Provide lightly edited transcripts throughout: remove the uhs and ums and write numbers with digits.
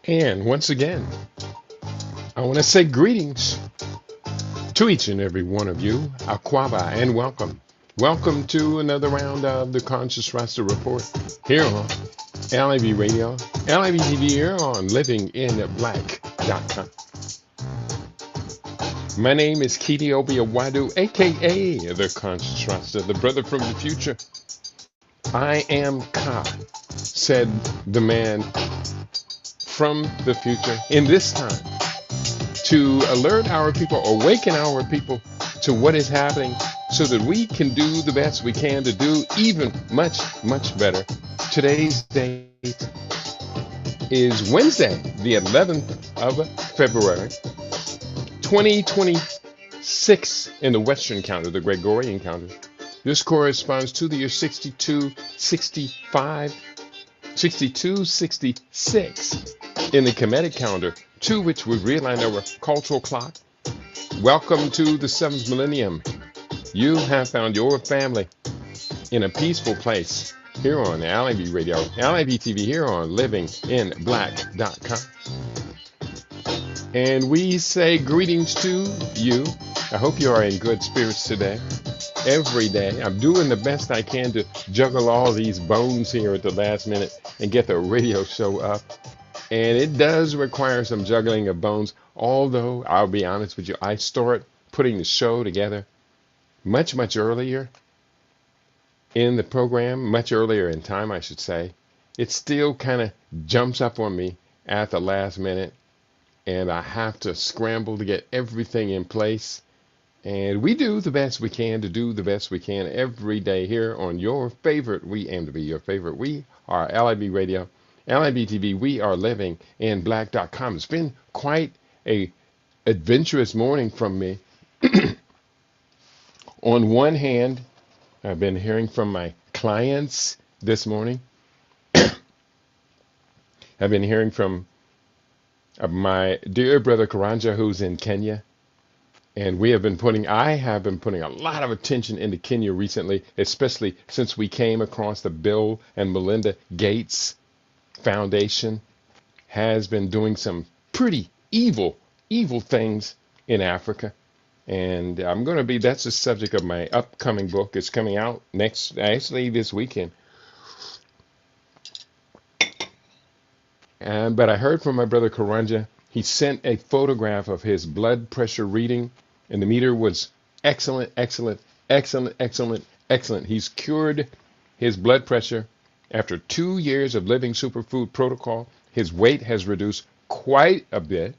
And once again, I want to say greetings to each and every one of you, Aquaba, and welcome. Welcome to another round of the Conscious Rasta Report here on LIV Radio, LIV TV here on livinginblack.com. My name is Kiti Obiawadu, aka the Conscious Rasta, the brother from the future. I am Ka, said the man from the future in this time, to alert our people, awaken our people to what is happening so that we can do the best we can to do even much, much better. Today's date is Wednesday, the 11th of February, 2026 in the Western calendar, the Gregorian calendar. This corresponds to the year 6265, 6266 in the Kemetic calendar, to which we realign our cultural clock. Welcome to the 7th millennium. You have found your family in a peaceful place here on LIV Radio, LIV TV here on livinginblack.com. And we say greetings to you. I hope you are in good spirits today. Every day, I'm doing the best I can to juggle all these bones here at the last minute and get the radio show up. And it does require some juggling of bones, although I'll be honest with you, I start putting the show together much, much earlier in the program, much earlier in time, I should say. It still kind of jumps up on me at the last minute, and I have to scramble to get everything in place. And we do the best we can to do the best we can every day here on your favorite. We aim to be your favorite. We are LIB Radio, LIB TV. We are living in black.com. It's been quite a adventurous morning from me. On one hand, I've been hearing from my clients this morning. I've been hearing from my dear brother Karanja, who's in Kenya. And I have been putting a lot of attention into Kenya recently, especially since we came across the Bill and Melinda Gates Foundation has been doing some pretty evil things in Africa. And that's the subject of my upcoming book. It's coming out this weekend. But I heard from my brother Karanja. He sent a photograph of his blood pressure reading, and the meter was excellent. He's cured his blood pressure after 2 years of living superfood protocol. His weight has reduced quite a bit.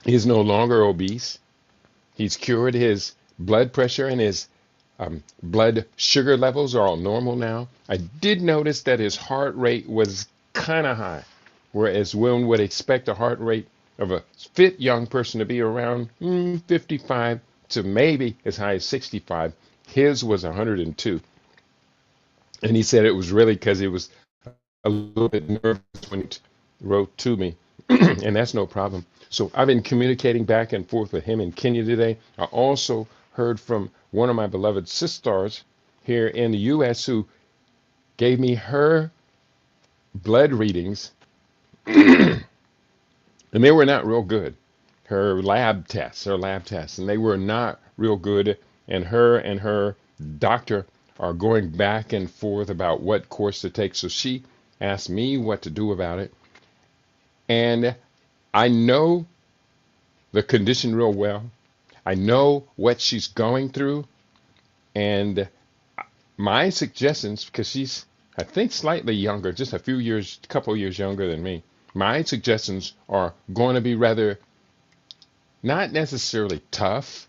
He's no longer obese. He's cured his blood pressure, and his blood sugar levels are all normal now. I did notice that his heart rate was kind of high, whereas one would expect a heart rate of a fit young person to be around 55 to maybe as high as 65. His was 102. And he said it was really because he was a little bit nervous when he wrote to me. And that's no problem. So I've been communicating back and forth with him in Kenya today. I also heard from one of my beloved sisters here in the U.S. who gave me her blood readings. And they were not real good. Her lab tests, and they were not real good. And her doctor are going back and forth about what course to take. So she asked me what to do about it. And I know the condition real well. I know what she's going through. And my suggestions, because she's, I think, slightly younger, just a couple years younger than me. My suggestions are going to be rather not necessarily tough,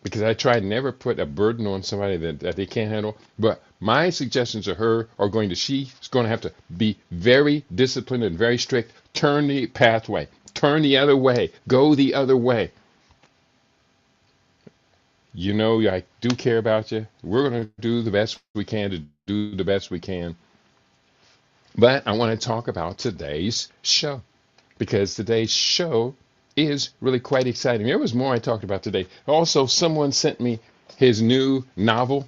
because I try to never put a burden on somebody that they can't handle. But my suggestions to her are she's going to have to be very disciplined and very strict. Turn the pathway, turn the other way, go the other way. You know, I do care about you. We're going to do the best we can to do the best we can. But I want to talk about today's show, because today's show is really quite exciting. There was more I talked about today. Also, someone sent me his new novel,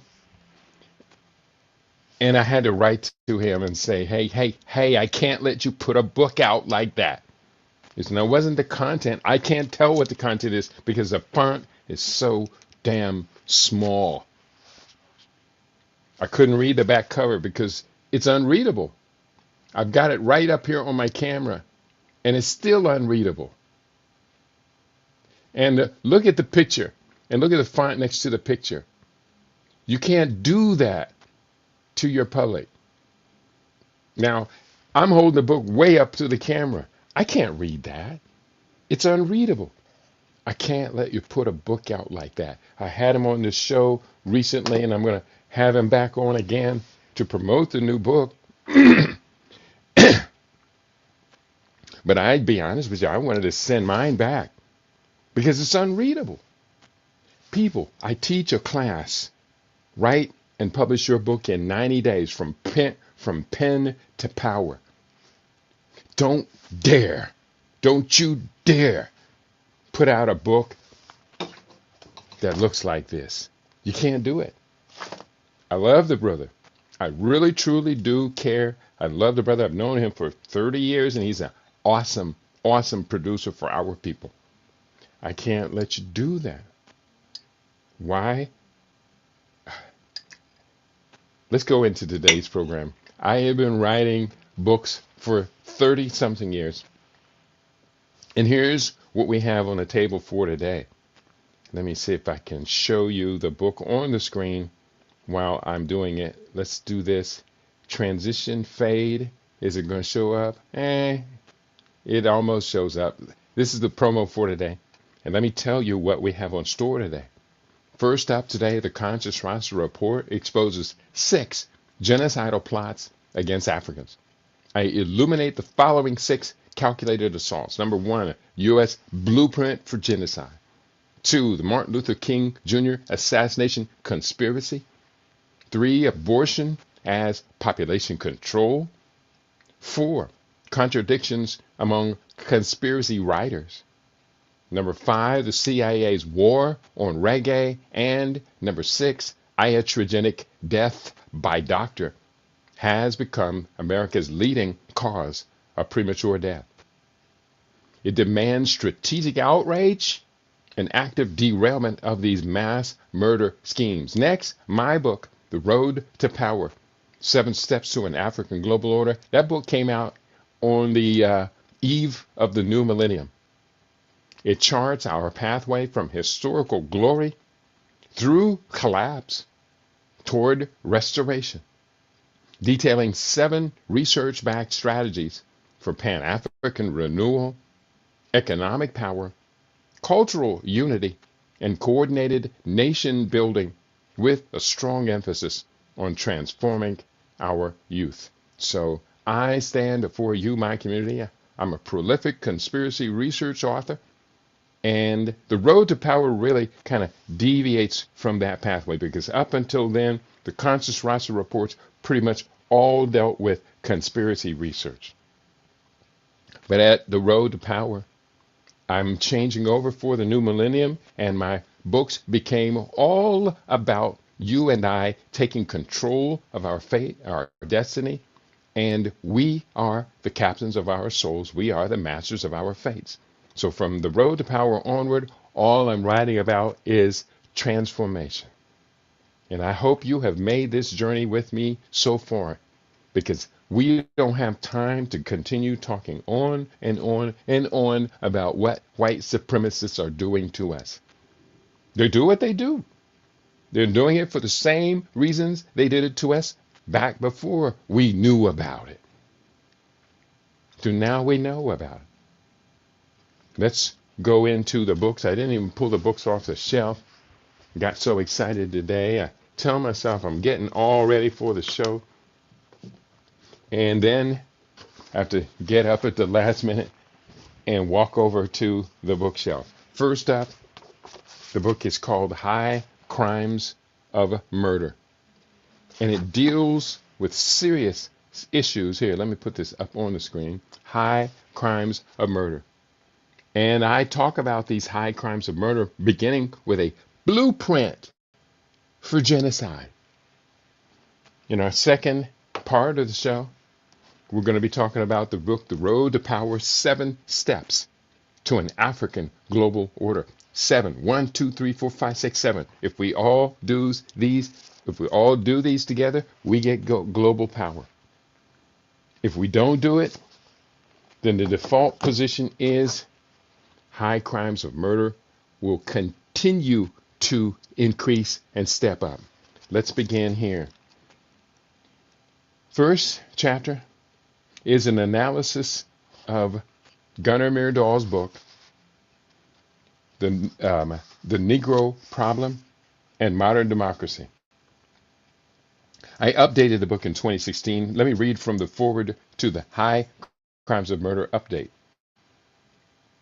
And I had to write to him and say, hey, I can't let you put a book out like that. It wasn't the content. I can't tell what the content is because the font is so damn small. I couldn't read the back cover because it's unreadable. I've got it right up here on my camera and it's still unreadable. And look at the picture and look at the font next to the picture. You can't do that to your public. Now, I'm holding the book way up to the camera. I can't read that. It's unreadable. I can't let you put a book out like that. I had him on the show recently, and I'm going to have him back on again to promote the new book. But I'd be honest with you, I wanted to send mine back because it's unreadable. People, I teach a class. Write and publish your book in 90 days from pen to power. Don't you dare put out a book that looks like this. You can't do it. I love the brother. I really, truly do care. I love the brother. I've known him for 30 years, and he's an awesome, awesome producer for our people. I can't let you do that. Why? Let's go into today's program. I have been writing books for 30 something years. And here's what we have on the table for today. Let me see if I can show you the book on the screen while I'm doing it. Let's do this. Transition fade. Is it going to show up? It almost shows up. This is the promo for today. And let me tell you what we have on store today. First up today, the Conscious Rasta Report exposes 6 genocidal plots against Africans. I illuminate the following 6 calculated assaults. Number 1, U.S. blueprint for genocide. 2, the Martin Luther King Jr. assassination conspiracy. 3, abortion as population control. 4, contradictions among conspiracy writers. Number 5, the CIA's war on reggae. And number 6, iatrogenic death by doctor has become America's leading cause of premature death. It demands strategic outrage and active derailment of these mass murder schemes. Next, my book, The Road to Power, 7 Steps to an African Global Order. That book came out on the eve of the new millennium. It charts our pathway from historical glory through collapse toward restoration, detailing 7 research-backed strategies for Pan-African renewal, economic power, cultural unity, and coordinated nation building with a strong emphasis on transforming our youth. So I stand for you, my community. I'm a prolific conspiracy research author. And the road to power really kind of deviates from that pathway because up until then, the Conscious Rasta Reports pretty much all dealt with conspiracy research. But at the road to power, I'm changing over for the new millennium, and my books became all about you and I taking control of our fate, our destiny, and we are the captains of our souls. We are the masters of our fates. So from the road to power onward, all I'm writing about is transformation. And I hope you have made this journey with me so far, because we don't have time to continue talking on and on and on about what white supremacists are doing to us. They do what they do. They're doing it for the same reasons they did it to us back before we knew about it. So now we know about it. Let's go into the books. I didn't even pull the books off the shelf. Got so excited today. I tell myself I'm getting all ready for the show. And then I have to get up at the last minute and walk over to the bookshelf. First up, the book is called High Crimes of Murder. And it deals with serious issues. Here, let me put this up on the screen. High Crimes of Murder. And I talk about these high crimes of murder beginning with a blueprint for genocide. In our second part of the show, we're going to be talking about the book, The Road to Power, 7 Steps to an African Global Order. 7. 1, 2, 3, 4, 5, 6, 7. If we all do these together, we get global power. If we don't do it, then the default position is high crimes of murder will continue to increase and step up. Let's begin here. First chapter is an analysis of Gunnar Myrdal's book, The Negro Problem and Modern Democracy. I updated the book in 2016. Let me read from the foreword to the High Crimes of Murder update.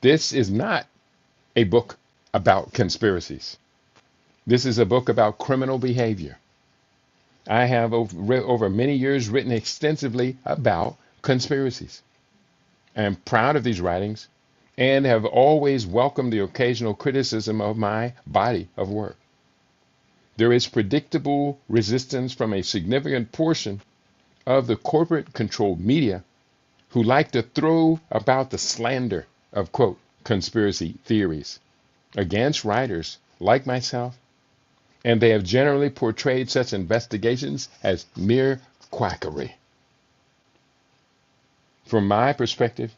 This is not a book about conspiracies. This is a book about criminal behavior. I have over many years written extensively about conspiracies. I am proud of these writings and have always welcomed the occasional criticism of my body of work. There is predictable resistance from a significant portion of the corporate-controlled media who like to throw about the slander of, quote, conspiracy theories against writers like myself, and they have generally portrayed such investigations as mere quackery. From my perspective,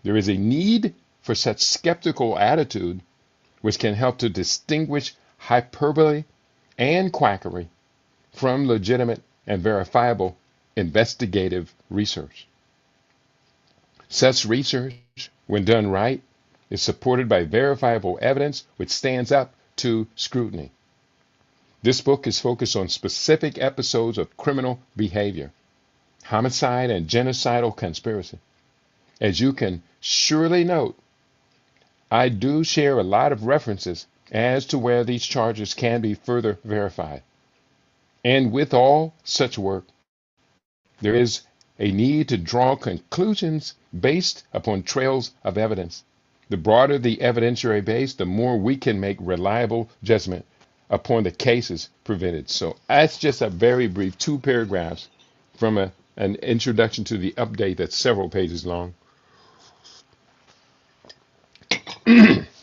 there is a need for such skeptical attitude which can help to distinguish hyperbole and quackery from legitimate and verifiable investigative research. Such research, when done right, is supported by verifiable evidence which stands up to scrutiny. This book is focused on specific episodes of criminal behavior, homicide and genocidal conspiracy. As you can surely note, I do share a lot of references as to where these charges can be further verified. And with all such work, there is a need to draw conclusions based upon trails of evidence. The broader the evidentiary base, the more we can make reliable judgment upon the cases presented. So that's just a very brief 2 paragraphs from an introduction to the update that's several pages long.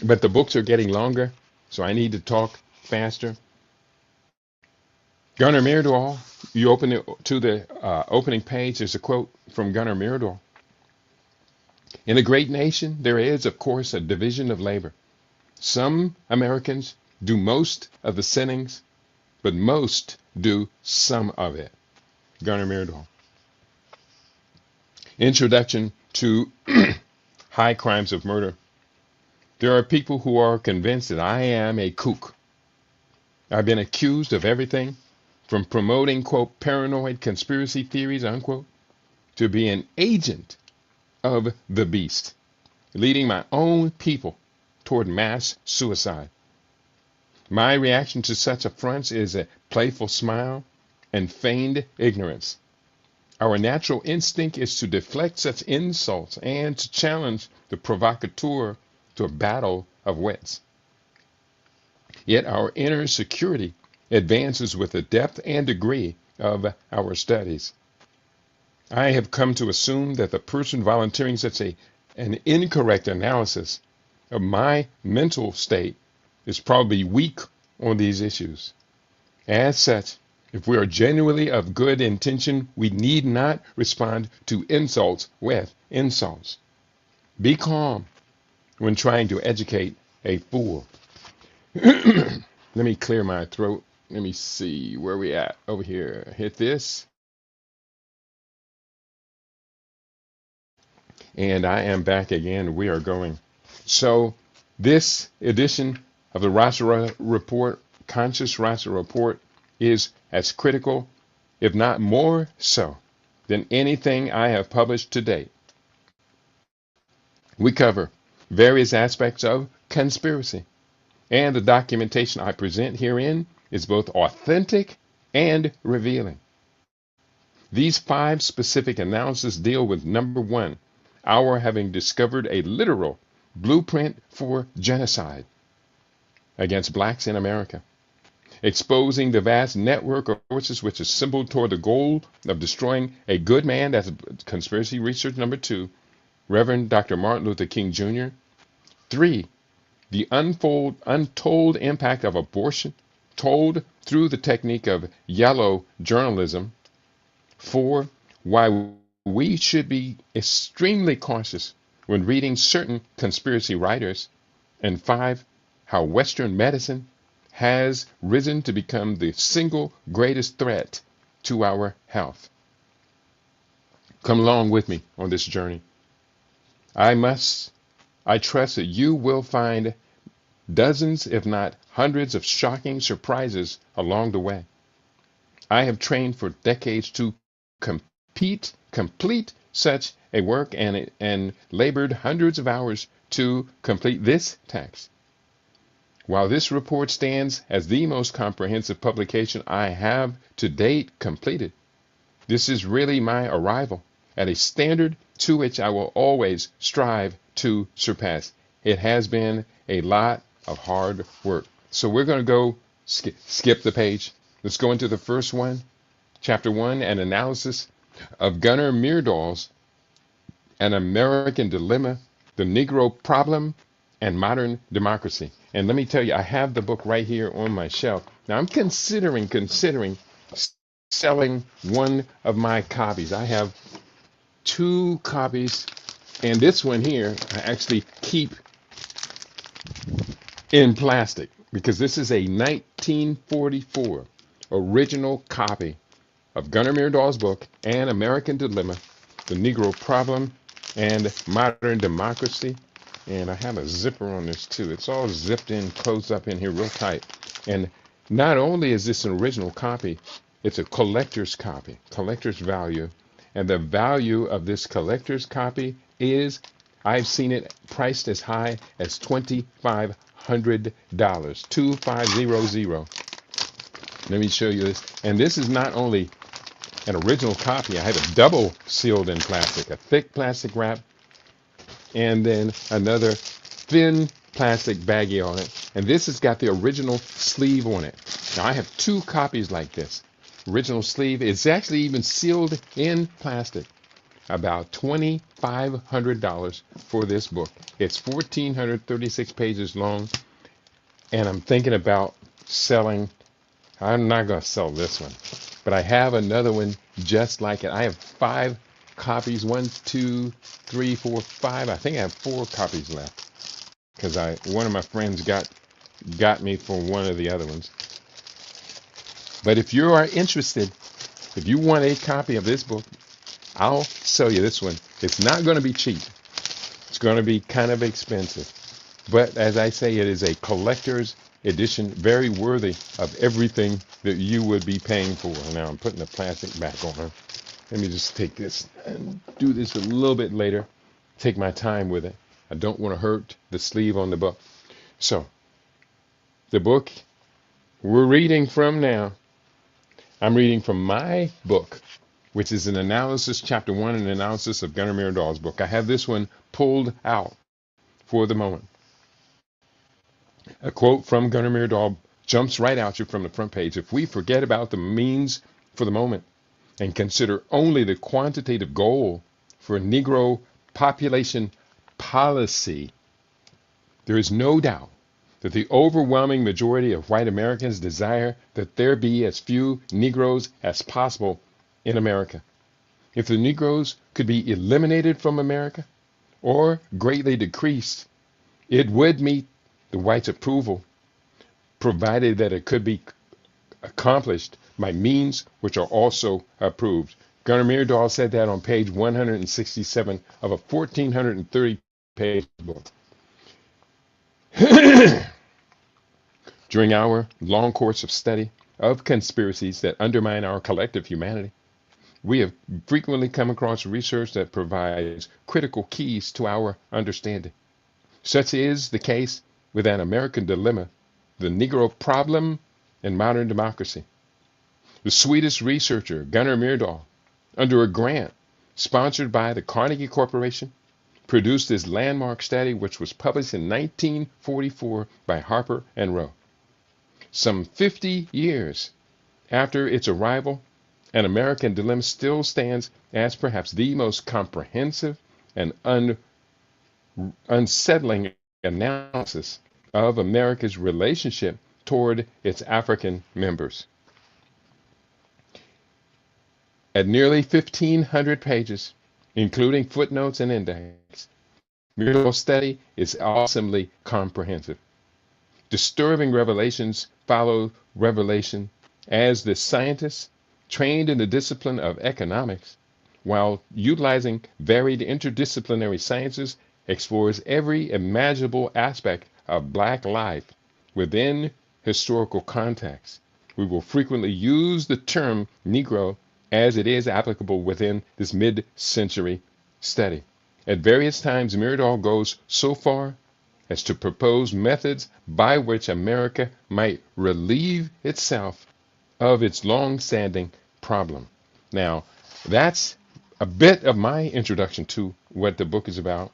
But the books are getting longer, so I need to talk faster. Gunnar Myrdal, you open it to the opening page, there's a quote from Gunnar Myrdal. In a great nation, there is, of course, a division of labor. Some Americans do most of the sinnings, but most do some of it. Gunnar Myrdal. Introduction to High Crimes of Murder. There are people who are convinced that I am a kook. I've been accused of everything from promoting, quote, paranoid conspiracy theories, unquote, to be an agent of the beast, leading my own people toward mass suicide. My reaction to such affronts is a playful smile and feigned ignorance. Our natural instinct is to deflect such insults and to challenge the provocateur to a battle of wits. Yet our inner security advances with the depth and degree of our studies. I have come to assume that the person volunteering such an incorrect analysis of my mental state is probably weak on these issues. As such, if we are genuinely of good intention, we need not respond to insults with insults. Be calm when trying to educate a fool. Let me clear my throat. Let me see where we at over here. Hit this. And I am back again. We are going. So this edition of the Rasta Report, Conscious Rasta Report, is as critical, if not more so, than anything I have published to date. We cover various aspects of conspiracy, and the documentation I present herein is both authentic and revealing. These 5 specific analyses deal with, number 1, our having discovered a literal blueprint for genocide against blacks in America. exposing the vast network of forces which assembled toward the goal of destroying a good man. That's conspiracy research number 2, Reverend Dr. Martin Luther King Jr. 3, the untold impact of abortion, told through the technique of yellow journalism. 4, why we should be extremely cautious when reading certain conspiracy writers. And 5, how Western medicine has risen to become the single greatest threat to our health. Come along with me on this journey. I trust that you will find dozens, if not hundreds, of shocking surprises along the way. I have trained for decades to complete such a work and labored hundreds of hours to complete this text. While this report stands as the most comprehensive publication I have to date completed, this is really my arrival at a standard to which I will always strive to surpass. It has been a lot of hard work. So we're going to go skip the page. Let's go into the first one, chapter 1, an analysis of Gunnar Myrdal's An American Dilemma, the Negro Problem, and Modern Democracy. And let me tell you, I have the book right here on my shelf. Now I'm considering selling one of my copies. I have 2 copies, and this one here I actually keep in plastic because this is a 1944 original copy of Gunnar Myrdal's book, An American Dilemma, the Negro Problem, and Modern Democracy. And I have a zipper on this too. It's all zipped in, closed up in here real tight. And not only is this an original copy, it's a collector's copy, collector's value. And the value of this collector's copy is, I've seen it priced as high as $2,500, 2500. Let me show you this. And this is not only an original copy, I have it double sealed in plastic, a thick plastic wrap, and then another thin plastic baggie on it. And this has got the original sleeve on it. Now I have 2 copies like this. Original sleeve. It's actually even sealed in plastic. About $2,500 for this book. It's 1,436 pages long. And I'm thinking about selling. I'm not going to sell this one, but I have another one just like it. I have 5 copies, 1, 2, 3, 4, 5. I think I have 4 copies left because one of my friends got me for one of the other ones. But if you are interested, if you want a copy of this book, I'll sell you this one. It's not going to be cheap. It's going to be kind of expensive. But as I say, it is a collector's edition, very worthy of everything that you would be paying for. Now I'm putting the plastic back on. Let me just take this and do this a little bit later. Take my time with it. I don't want to hurt the sleeve on the book. So, the book we're reading from now, I'm reading from my book, which is an analysis, chapter 1, an analysis of Gunnar Myrdal's book. I have this one pulled out for the moment. A quote from Gunnar Myrdal jumps right out you from the front page. If we forget about the means for the moment and consider only the quantitative goal for Negro population policy, there is no doubt that the overwhelming majority of white Americans desire that there be as few Negroes as possible in America. If the Negroes could be eliminated from America or greatly decreased, it would meet the whites' approval, provided that it could be accomplished by means which are also approved. Gunnar Myrdal said that on page 167 of a 1,430-page book. During our long course of study of conspiracies that undermine our collective humanity, we have frequently come across research that provides critical keys to our understanding. Such is the case with An American Dilemma, the Negro Problem, and Modern Democracy. The Swedish researcher Gunnar Myrdal, under a grant sponsored by the Carnegie Corporation, produced this landmark study, which was published in 1944 by Harper and Row. Some 50 years after its arrival, An American Dilemma still stands as perhaps the most comprehensive and unsettling analysis of America's relationship toward its African members. At nearly 1,500 pages, including footnotes and index, Myrdal's study is awesomely comprehensive. Disturbing revelations follow revelation as the scientists, trained in the discipline of economics, while utilizing varied interdisciplinary sciences, explores every imaginable aspect of Black life within historical context. We will frequently use the term Negro as it is applicable within this mid-century study. At various times, Myrdal goes so far as to propose methods by which America might relieve itself of its long-standing problem. Now, that's a bit of my introduction to what the book is about.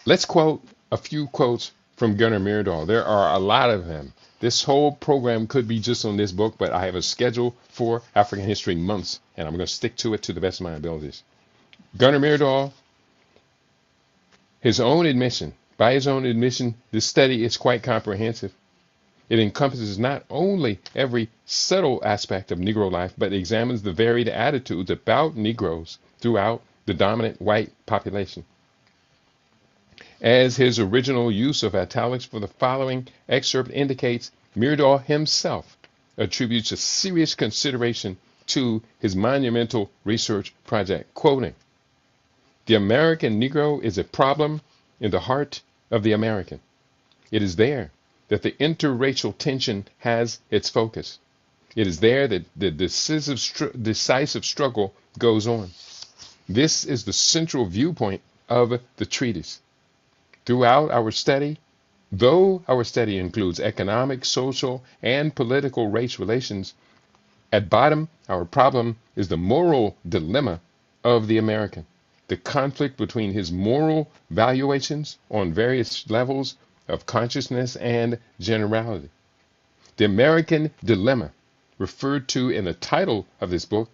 Let's quote a few quotes from Gunnar Myrdal. There are a lot of them. This whole program could be just on this book, but I have a schedule for African History Months, and I'm going to stick to it to the best of my abilities. Gunnar Myrdal, by his own admission, this study is quite comprehensive. It encompasses not only every subtle aspect of Negro life, but examines the varied attitudes about Negroes throughout the dominant white population. As his original use of italics for the following excerpt indicates, Myrdal himself attributes a serious consideration to his monumental research project, quoting, "The American Negro is a problem in the heart of the American. It is there that the interracial tension has its focus. It is there that the decisive struggle goes on. This is the central viewpoint of the treatise. Throughout our study, though our study includes economic, social, and political race relations, at bottom, our problem is the moral dilemma of the American, the conflict between his moral valuations on various levels of consciousness and generality. The American dilemma, referred to in the title of this book,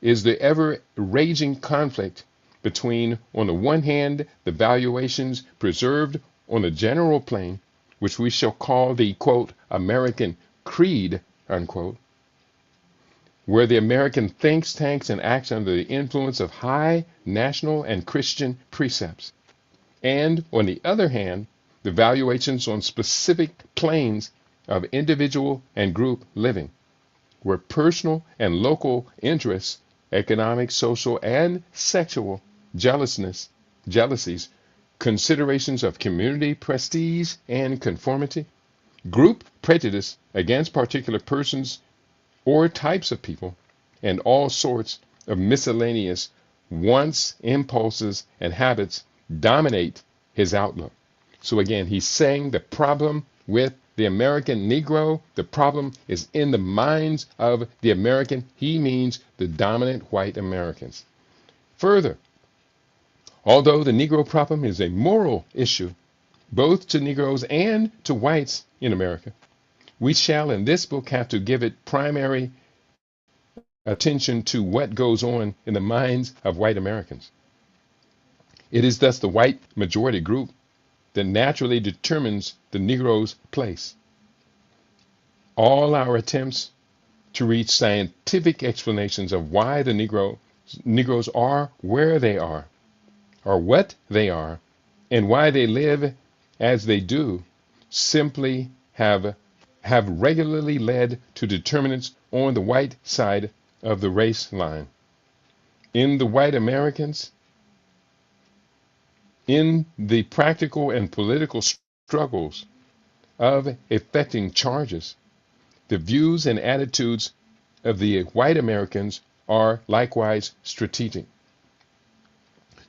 is the ever-raging conflict between, on the one hand, the valuations preserved on the general plane, which we shall call the, quote, American creed, unquote, where the American thinks, tanks, and acts under the influence of high national and Christian precepts. And, on the other hand, the valuations on specific planes of individual and group living, where personal and local interests, economic, social, and sexual jealousies, considerations of community prestige and conformity, group prejudice against particular persons or types of people, and all sorts of miscellaneous wants, impulses, and habits dominate his outlook. So again, he's saying the problem with the American Negro, the problem is in the minds of the American. He means the dominant white Americans. Further, although the Negro problem is a moral issue, both to Negroes and to whites in America, we shall in this book have to give it primary attention to what goes on in the minds of white Americans. It is thus the white majority group that naturally determines the Negro's place. All our attempts to reach scientific explanations of why the Negroes are where they are, or what they are, and why they live as they do, simply have regularly led to determinants on the white side of the race line. In the white Americans, in the practical and political struggles of effecting charges, the views and attitudes of the white Americans are likewise strategic.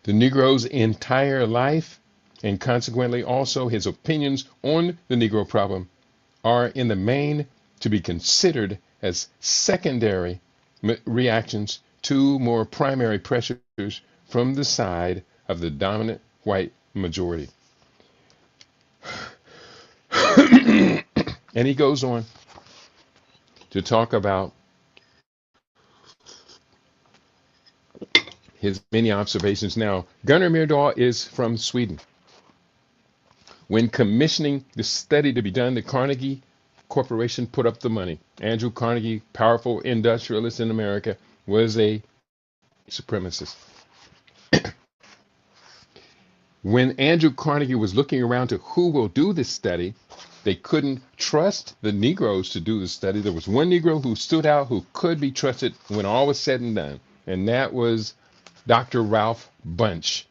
The Negro's entire life, and consequently also his opinions on the Negro problem, are in the main to be considered as secondary reactions to more primary pressures from the side of the dominant white majority. And he goes on to talk about his many observations. Now, Gunnar Myrdal is from Sweden. When commissioning the study to be done, the Carnegie Corporation put up the money. Andrew Carnegie, powerful industrialist in America, was a supremacist. When Andrew Carnegie was looking around to who will do this study, they couldn't trust the Negroes to do the study. There was one Negro who stood out who could be trusted when all was said and done, and that was Dr. Ralph Bunche.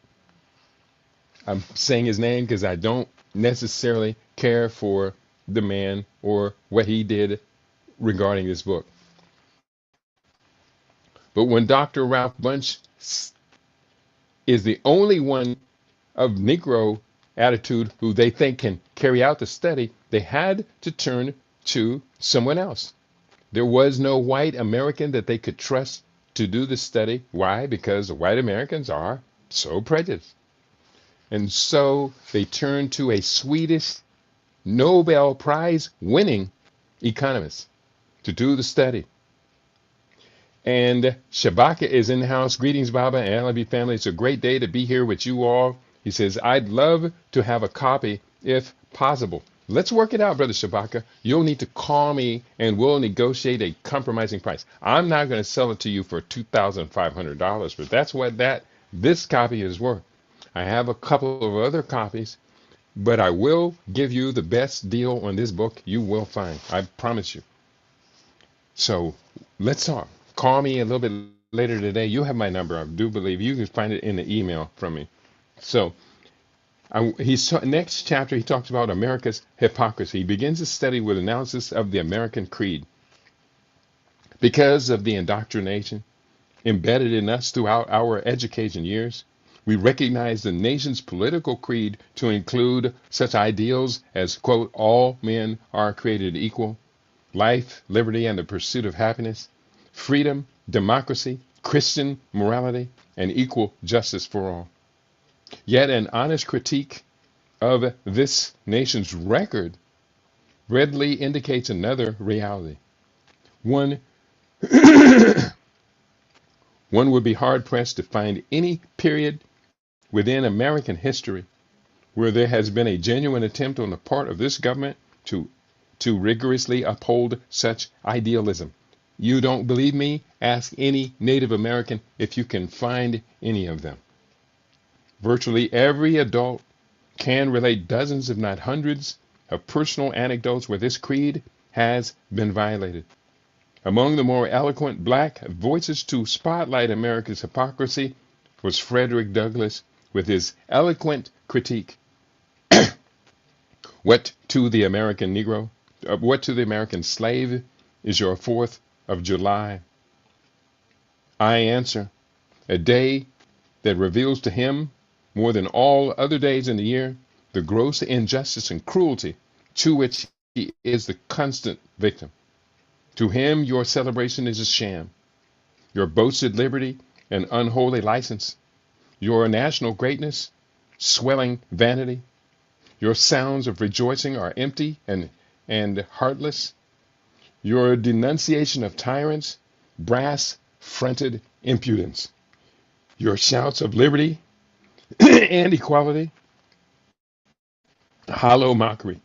I'm saying his name because I don't necessarily care for the man or what he did regarding this book. But when Dr. Ralph Bunche is the only one of Negro attitude who they think can carry out the study, they had to turn to someone else. There was no white American that they could trust to do the study. Why? Because the white Americans are so prejudiced. And so they turned to a Swedish Nobel Prize winning economist to do the study. And Shabaka is in the house. Greetings, Baba and LB family. It's a great day to be here with you all. He says, I'd love to have a copy if possible. Let's work it out, Brother Shabaka. You'll need to call me and we'll negotiate a compromising price. I'm not going to sell it to you for $2,500, but that's what this copy is worth. I have a couple of other copies, but I will give you the best deal on this book you will find. I promise you. So let's talk. Call me a little bit later today. You have my number. I do believe you can find it in the email from me. So next chapter, he talks about America's hypocrisy. He begins his study with analysis of the American creed. Because of the indoctrination embedded in us throughout our education years, we recognize the nation's political creed to include such ideals as, quote, all men are created equal, life, liberty, and the pursuit of happiness, freedom, democracy, Christian morality, and equal justice for all. Yet an honest critique of this nation's record readily indicates another reality. One would be hard-pressed to find any period within American history where there has been a genuine attempt on the part of this government to rigorously uphold such idealism. You don't believe me? Ask any Native American if you can find any of them. Virtually every adult can relate dozens, if not hundreds, of personal anecdotes where this creed has been violated. Among the more eloquent black voices to spotlight America's hypocrisy was Frederick Douglass with his eloquent critique. What to the American Negro? What to the American slave is your 4th of July? I answer, a day that reveals to him, more than all other days in the year, the gross injustice and cruelty to which he is the constant victim. To him, your celebration is a sham. Your boasted liberty an unholy license. Your national greatness, swelling vanity. Your sounds of rejoicing are empty and heartless. Your denunciation of tyrants, brass-fronted impudence. Your shouts of liberty and equality, hollow mockery.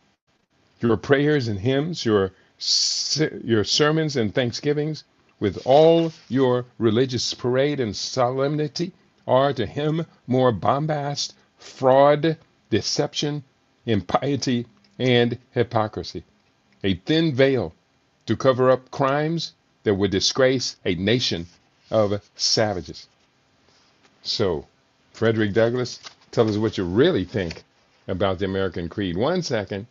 Your prayers and hymns, your sermons and thanksgivings, with all your religious parade and solemnity, are to him more bombast, fraud, deception, impiety, and hypocrisy. A thin veil to cover up crimes that would disgrace a nation of savages. So, Frederick Douglass, tell us what you really think about the American creed. 1 second.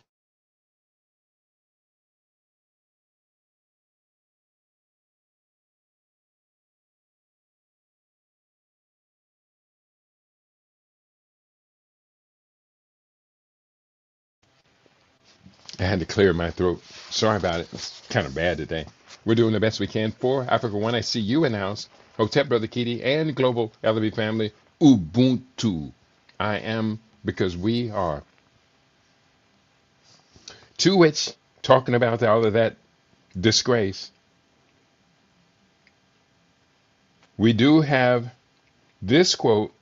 I had to clear my throat. Sorry about it. It's kind of bad today. We're doing the best we can for Africa One. I see you in house. Hotep, Brother Kitty, and Global LB family. Ubuntu. I am because we are. To which talking about all of that disgrace, we do have this quote.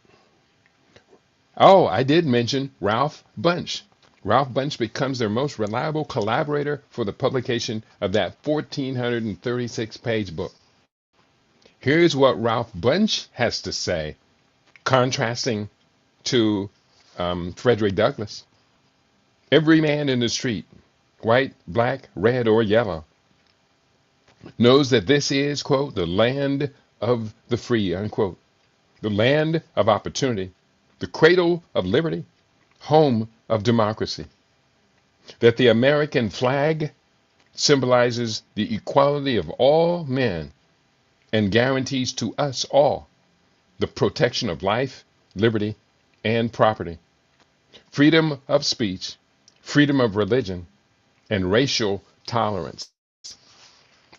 Oh, I did mention Ralph Bunche. Ralph Bunche becomes their most reliable collaborator for the publication of that 1,436-page book. Here's what Ralph Bunche has to say, contrasting to Frederick Douglass. Every man in the street, white, black, red, or yellow, knows that this is, quote, the land of the free, unquote, the land of opportunity, the cradle of liberty, home of democracy. That the American flag symbolizes the equality of all men and guarantees to us all the protection of life, liberty, and property, freedom of speech, freedom of religion, and racial tolerance.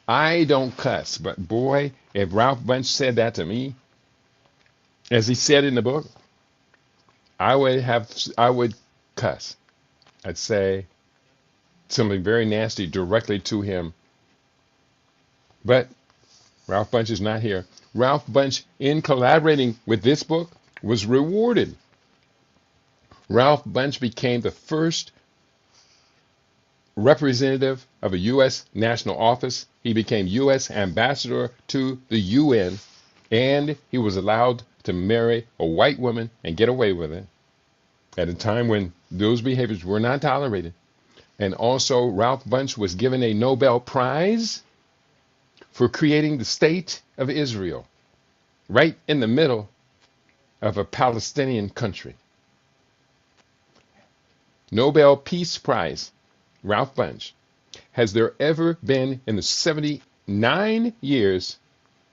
I don't cuss, but boy, if Ralph Bunche said that to me, as he said in the book, I would cuss. I'd say something very nasty directly to him. But Ralph Bunche is not here. Ralph Bunche, in collaborating with this book, was rewarded. Ralph Bunche became the first representative of a U.S. national office. He became U.S. ambassador to the UN, and he was allowed to marry a white woman and get away with it at a time when those behaviors were not tolerated. And also, Ralph Bunche was given a Nobel Prize for creating the state of Israel, right in the middle of a Palestinian country. Nobel Peace Prize, Ralph Bunche. Has there ever been, in the 79 years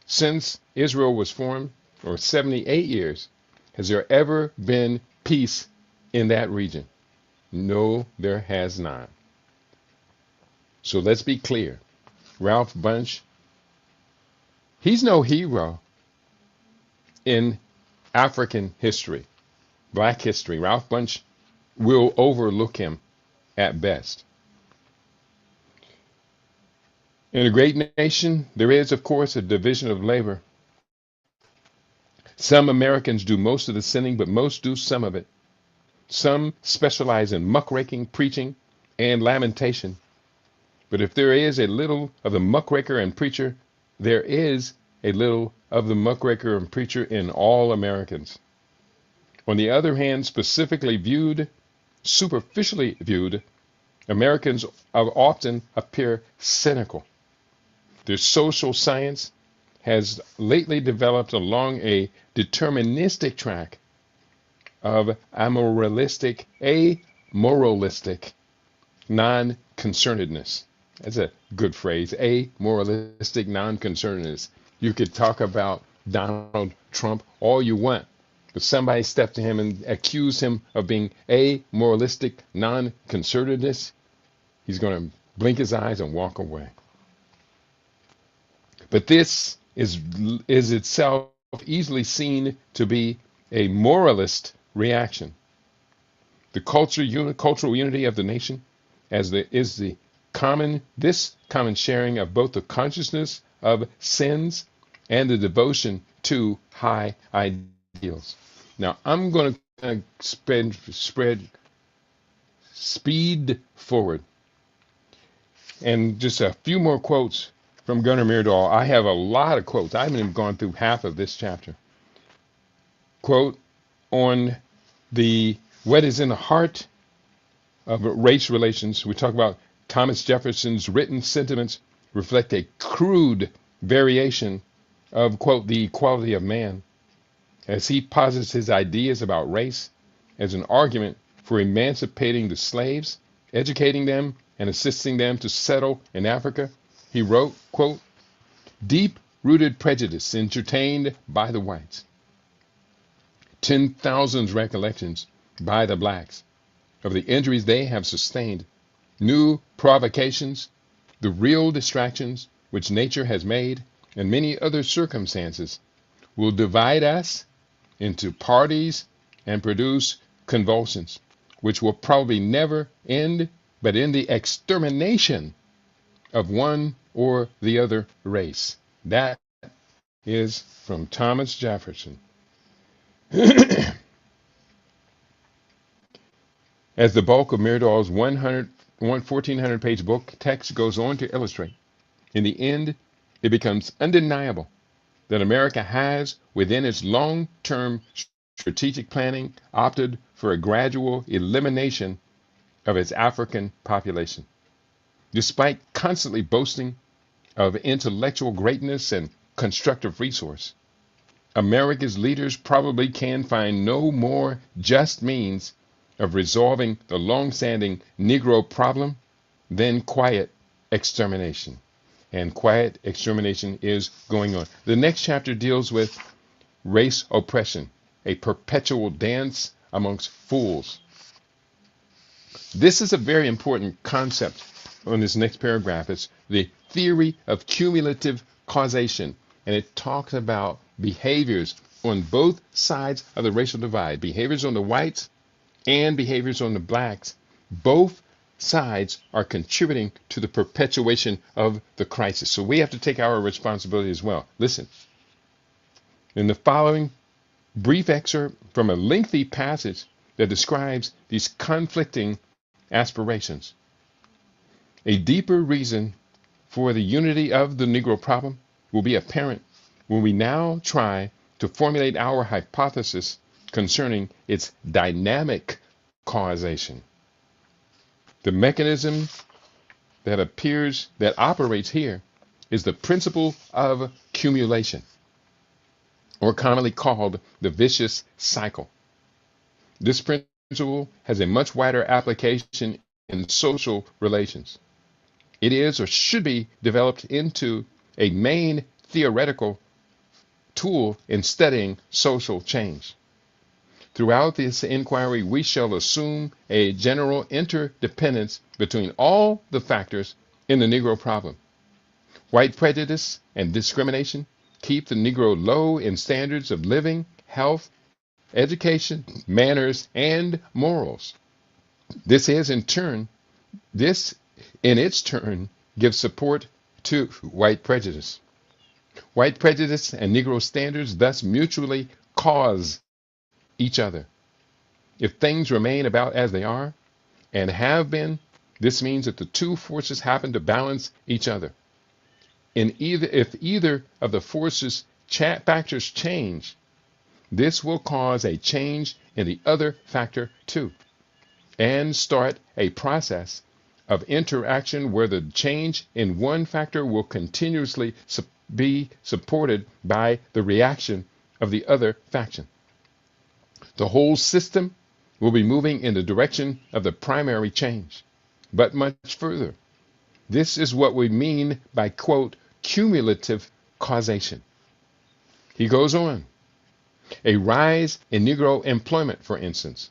since Israel was formed, or 78 years, has there ever been peace in that region? No, there has not. So let's be clear. Ralph Bunche, he's no hero in African history, black history. Ralph Bunche will overlook him at best. In a great nation, there is, of course, a division of labor. Some Americans do most of the sinning, but most do some of it. Some specialize in muckraking, preaching, and lamentation. But if there is a little of the muckraker and preacher, there is a little of the muckraker and preacher in all Americans. On the other hand, specifically viewed, superficially viewed, Americans often appear cynical. Their social science has lately developed along a deterministic track of amoralistic, non-concernedness. That's a good phrase, amoralistic non-concernedness. You could talk about Donald Trump all you want, but somebody step to him and accuse him of being amoralistic non-concernedness, he's going to blink his eyes and walk away. But this is itself easily seen to be a moralist reaction. The cultural unity of the nation is the common sharing of both the consciousness of sins and the devotion to high ideals. Now I'm going to speed forward, and just a few more quotes from Gunnar Myrdal. I have a lot of quotes. I haven't even gone through half of this chapter. Quote on what is in the heart of race relations. We talk about Thomas Jefferson's written sentiments reflect a crude variation of, quote, the equality of man, as he posits his ideas about race as an argument for emancipating the slaves, educating them, and assisting them to settle in Africa. He wrote, quote, deep-rooted prejudice entertained by the whites, 10,000 recollections by the blacks of the injuries they have sustained, new provocations, the real distractions which nature has made, and many other circumstances will divide us into parties and produce convulsions, which will probably never end but in the extermination of one or the other race. That is from Thomas Jefferson. As the bulk of Myrdal's 1,400-page book text goes on to illustrate, in the end, it becomes undeniable that America has, within its long-term strategic planning, opted for a gradual elimination of its African population. Despite constantly boasting of intellectual greatness and constructive resource, America's leaders probably can find no more just means of resolving the long-standing Negro problem than quiet extermination. And quiet extermination is going on. The next chapter deals with race oppression, a perpetual dance amongst fools. This is a very important concept on this next paragraph. It's the theory of cumulative causation, and it talks about behaviors on both sides of the racial divide, behaviors on the whites and behaviors on the blacks. Both sides are contributing to the perpetuation of the crisis. So we have to take our responsibility as well. Listen, in the following brief excerpt from a lengthy passage that describes these conflicting aspirations, a deeper reason for the unity of the Negro problem will be apparent when we now try to formulate our hypothesis concerning its dynamic causation. The mechanism that operates here is the principle of cumulation, or commonly called the vicious cycle. This principle has a much wider application in social relations. It is or should be developed into a main theoretical tool in studying social change. Throughout this inquiry, we shall assume a general interdependence between all the factors in the Negro problem. White prejudice and discrimination keep the Negro low in standards of living, health, education, manners, and morals. This in its turn gives support to white prejudice. White prejudice and Negro standards thus mutually cause each other. If things remain about as they are and have been, this means that the two forces happen to balance each other. If either of the forces factors change, this will cause a change in the other factor too, and start a process of interaction where the change in one factor will continuously be supported by the reaction of the other faction. The whole system will be moving in the direction of the primary change, but much further. This is what we mean by, quote, cumulative causation. He goes on. A rise in Negro employment, for instance,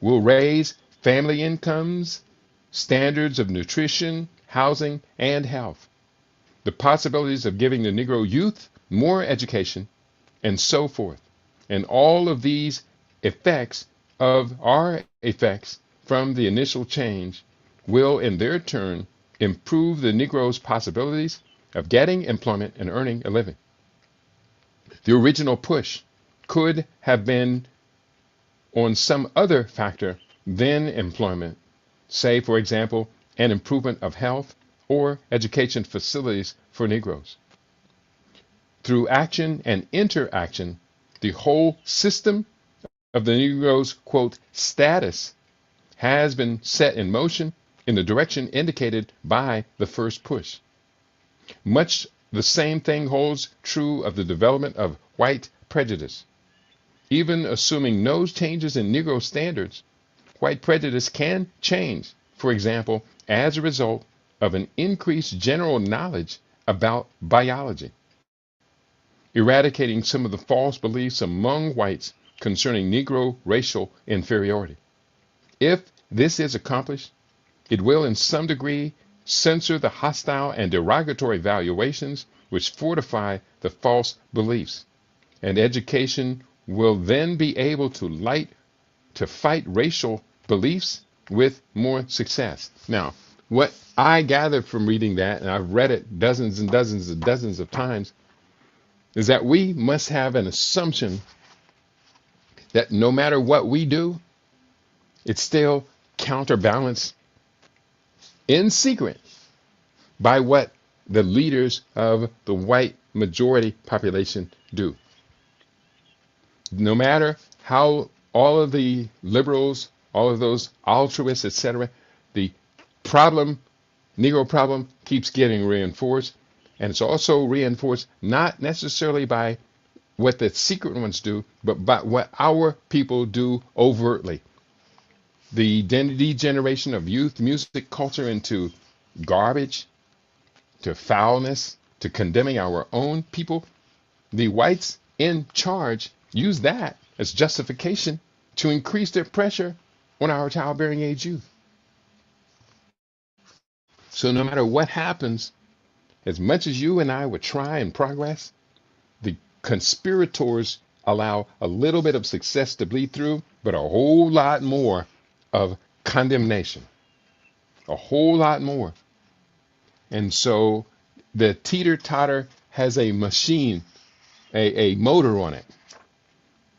will raise family incomes, standards of nutrition, housing, and health. The possibilities of giving the Negro youth more education, and so forth. And all of these effects from the initial change will in their turn improve the Negro's possibilities of getting employment and earning a living. The original push could have been on some other factor than employment, say, for example, an improvement of health or education facilities for Negroes. Through action and interaction, the whole system of the Negro's, quote, status has been set in motion in the direction indicated by the first push. Much the same thing holds true of the development of white prejudice. Even assuming no changes in Negro standards, white prejudice can change, for example, as a result of an increased general knowledge about biology, eradicating some of the false beliefs among whites concerning Negro racial inferiority. If this is accomplished, it will in some degree censor the hostile and derogatory valuations which fortify the false beliefs, and education will then be able to fight racial beliefs with more success. Now, what I gathered from reading that, and I've read it dozens and dozens and dozens of times, is that we must have an assumption that no matter what we do, it's still counterbalanced in secret by what the leaders of the white majority population do. No matter how all of the liberals, all of those altruists, etc., the problem, Negro problem, keeps getting reinforced. And it's also reinforced not necessarily by what the secret ones do, but by what our people do overtly. The degeneration of youth music culture into garbage, to foulness, to condemning our own people. The whites in charge use that as justification to increase their pressure on our childbearing age youth. So no matter what happens, as much as you and I would try and progress, the conspirators allow a little bit of success to bleed through, but a whole lot more of condemnation. A whole lot more. And so the teeter-totter has a machine, a motor on it.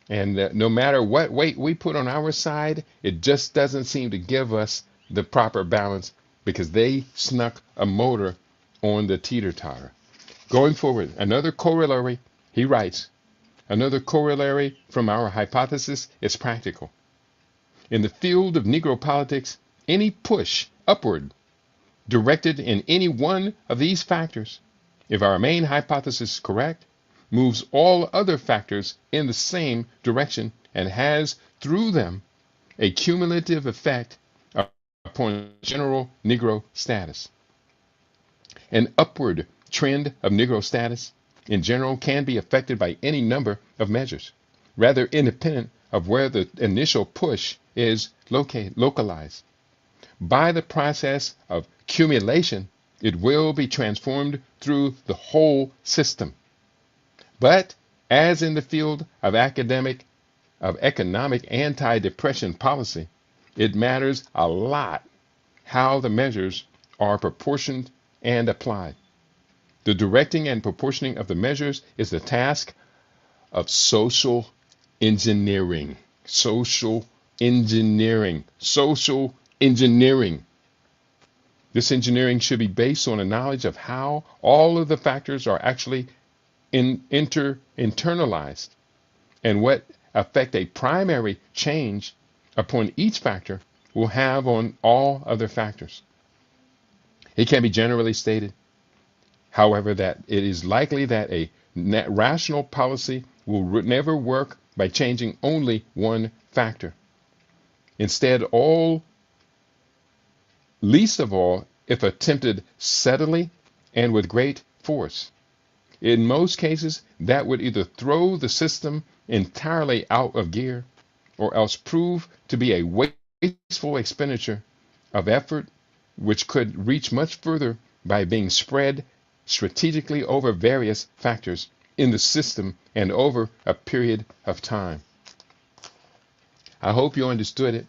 And no matter what weight we put on our side, it just doesn't seem to give us the proper balance because they snuck a motor on the teeter-totter. Going forward, another corollary, he writes, another corollary from our hypothesis is practical. In the field of Negro politics, any push upward directed in any one of these factors, if our main hypothesis is correct, moves all other factors in the same direction and has, through them, a cumulative effect upon general Negro status. An upward trend of Negro status, in general, can be affected by any number of measures, rather independent of where the initial push is localized. By the process of cumulation, it will be transformed through the whole system. But as in the field of economic anti-depression policy, it matters a lot how the measures are proportioned and applied. The directing and proportioning of the measures is the task of social engineering. Social engineering. Social engineering. This engineering should be based on a knowledge of how all of the factors are actually internalized and what effect a primary change upon each factor will have on all other factors. It can be generally stated, however, that it is likely that a rational policy will never work by changing only one factor. Instead, least of all, if attempted subtly and with great force. In most cases, that would either throw the system entirely out of gear or else prove to be a wasteful expenditure of effort which could reach much further by being spread strategically over various factors in the system and over a period of time. I hope you understood it.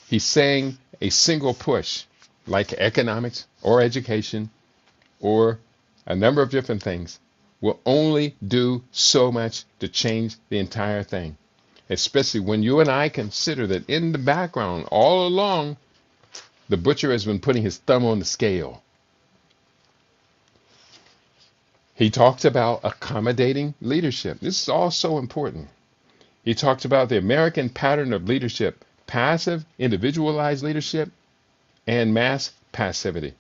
He's saying a single push, like economics or education or a number of different things, will only do so much to change the entire thing, especially when you and I consider that in the background, all along, the butcher has been putting his thumb on the scale. He talked about accommodating leadership. This is all so important. He talked about the American pattern of leadership, passive, individualized leadership, and mass passivity.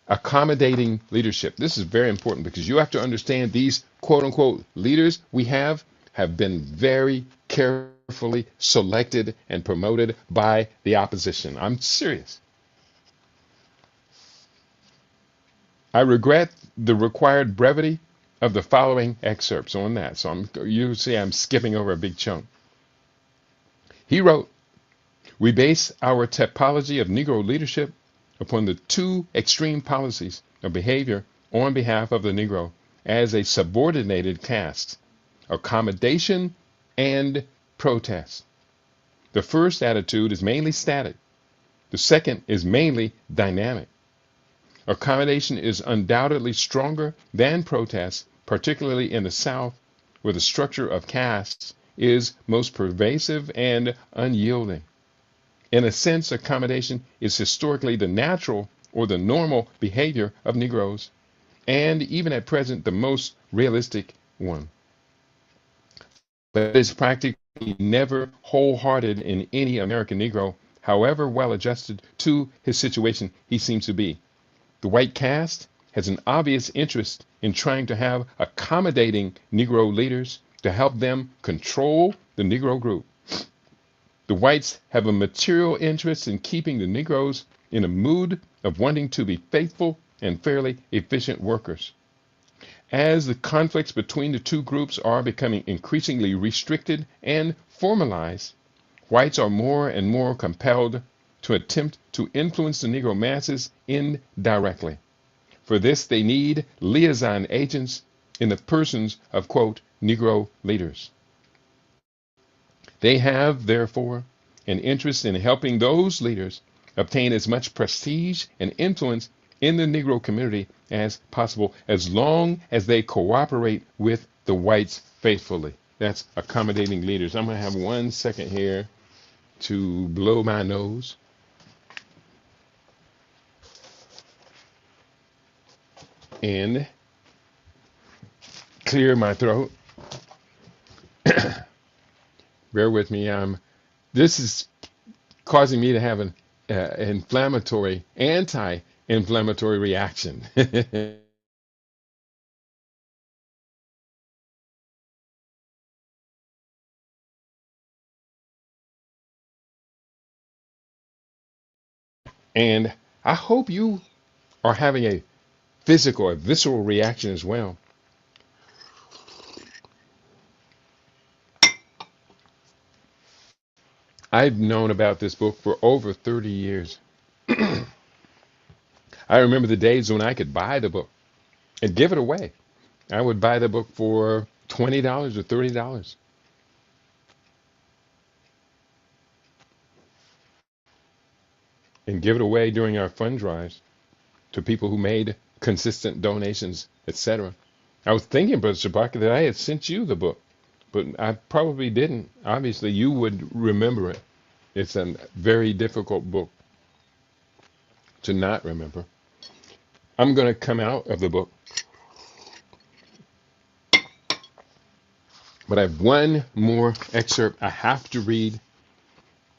Accommodating leadership. This is very important because you have to understand these quote unquote leaders we have been very carefully selected and promoted by the opposition. I'm serious. I regret the required brevity of the following excerpts on that. So you see I'm skipping over a big chunk. He wrote, "We base our typology of Negro leadership upon the two extreme policies of behavior on behalf of the Negro as a subordinated caste, accommodation and protest. The first attitude is mainly static. The second is mainly dynamic. Accommodation is undoubtedly stronger than protest, particularly in the South, where the structure of castes is most pervasive and unyielding. In a sense, accommodation is historically the natural or the normal behavior of Negroes, and even at present, the most realistic one. But it is practically never wholehearted in any American Negro, however well adjusted to his situation he seems to be. The white caste has an obvious interest in trying to have accommodating Negro leaders to help them control the Negro group. The whites have a material interest in keeping the Negroes in a mood of wanting to be faithful and fairly efficient workers. As the conflicts between the two groups are becoming increasingly restricted and formalized, whites are more and more compelled to attempt to influence the Negro masses indirectly. For this, they need liaison agents in the persons of, quote, Negro leaders. They have, therefore, an interest in helping those leaders obtain as much prestige and influence in the Negro community as possible, as long as they cooperate with the whites faithfully. That's accommodating leaders. I'm going to have 1 second here to blow my nose. And clear my throat. Bear with me. This is causing me to have an anti-inflammatory reaction. And I hope you are having a physical, a visceral reaction as well. I've known about this book for over 30 years. I remember the days when I could buy the book and give it away. I would buy the book for $20 or $30 and give it away during our fund drives to people who made consistent donations, etc. I was thinking, Brother Shabaka, that I had sent you the book, but I probably didn't. Obviously, you would remember it. It's a very difficult book to not remember. I'm going to come out of the book, but I have one more excerpt I have to read,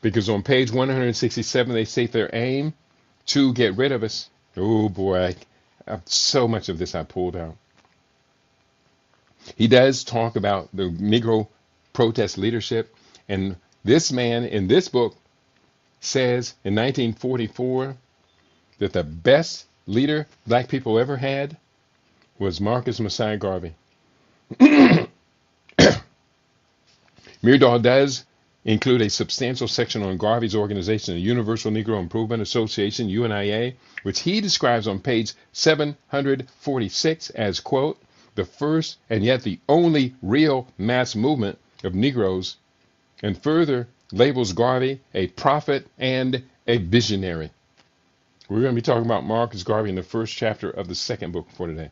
because on page 167 they state their aim to get rid of us. Oh boy, so much of this I pulled out. He does talk about the Negro protest leadership, and this man in this book says in 1944 that the best leader black people ever had was Marcus Messiah Garvey. Myrdal does include a substantial section on Garvey's organization, the Universal Negro Improvement Association, UNIA, which he describes on page 746 as, quote, the first and yet the only real mass movement of Negroes, and further labels Garvey a prophet and a visionary. We're going to be talking about Marcus Garvey in the first chapter of the second book for today.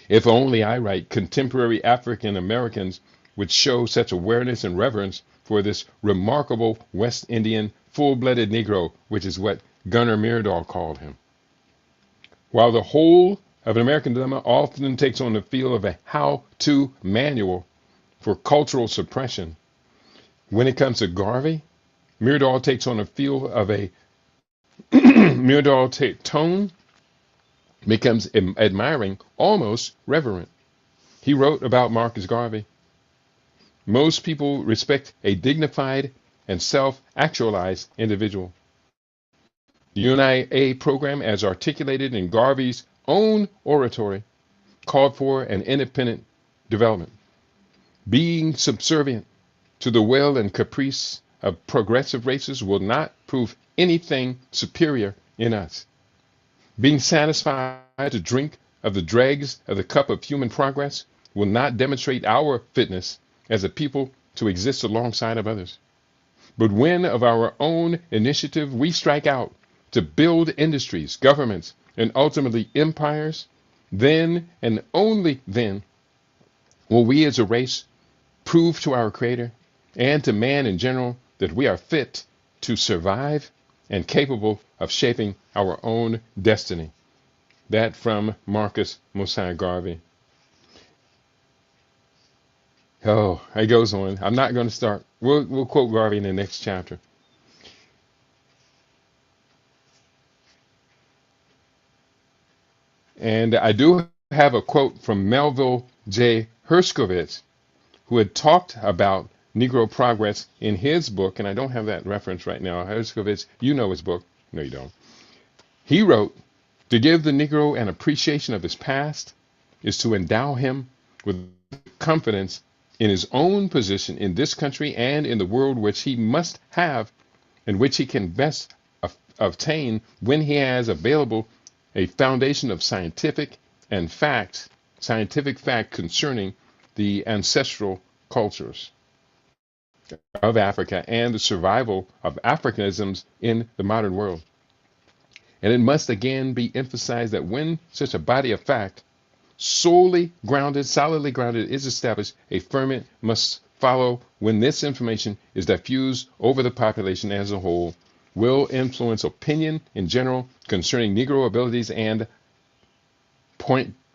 If only, I write, contemporary African Americans would show such awareness and reverence for this remarkable West Indian full-blooded Negro, which is what Gunnar Myrdal called him. While the whole of an American dilemma often takes on the feel of a how-to manual for cultural suppression, when it comes to Garvey, Myrdal takes on a feel of a tone becomes admiring, almost reverent. He wrote about Marcus Garvey. Most people respect a dignified and self-actualized individual. The UNIA program, as articulated in Garvey's own oratory, called for an independent development. Being subservient to the will and caprice of progressive races will not prove anything superior in us. Being satisfied to drink of the dregs of the cup of human progress will not demonstrate our fitness as a people to exist alongside of others. But when of our own initiative we strike out to build industries, governments, and ultimately empires, then and only then will we as a race prove to our Creator and to man in general that we are fit to survive and capable of shaping our own destiny. That from Marcus Mosiah Garvey. Oh, it goes on. I'm not going to start. We'll quote Garvey in the next chapter. And I do have a quote from Melville J. Herskovitz, who had talked about Negro progress in his book, and I don't have that reference right now. Herskovitz, you know his book. No, you don't. He wrote, "To give the Negro an appreciation of his past is to endow him with confidence in his own position in this country and in the world, which he must have and which he can best obtain when he has available a foundation of scientific fact concerning the ancestral cultures of Africa and the survival of Africanisms in the modern world. And it must again be emphasized that when such a body of fact, solidly grounded, is established, a ferment must follow when this information is diffused over the population as a whole, will influence opinion in general concerning Negro abilities and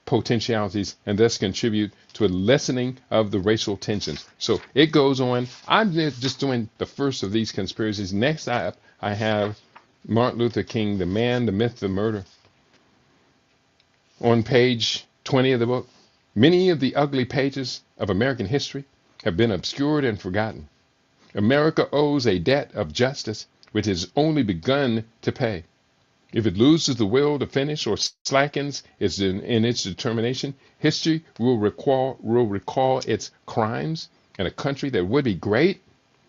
potentialities, and thus contribute to a lessening of the racial tensions." So it goes on. I'm just doing the first of these conspiracies. Next up, I have Martin Luther King, the man, the myth, the murder. On page 20 of the book, many of the ugly pages of American history have been obscured and forgotten. America owes a debt of justice which has only begun to pay. If it loses the will to finish or slackens in its determination, history will recall its crimes, and a country that would be great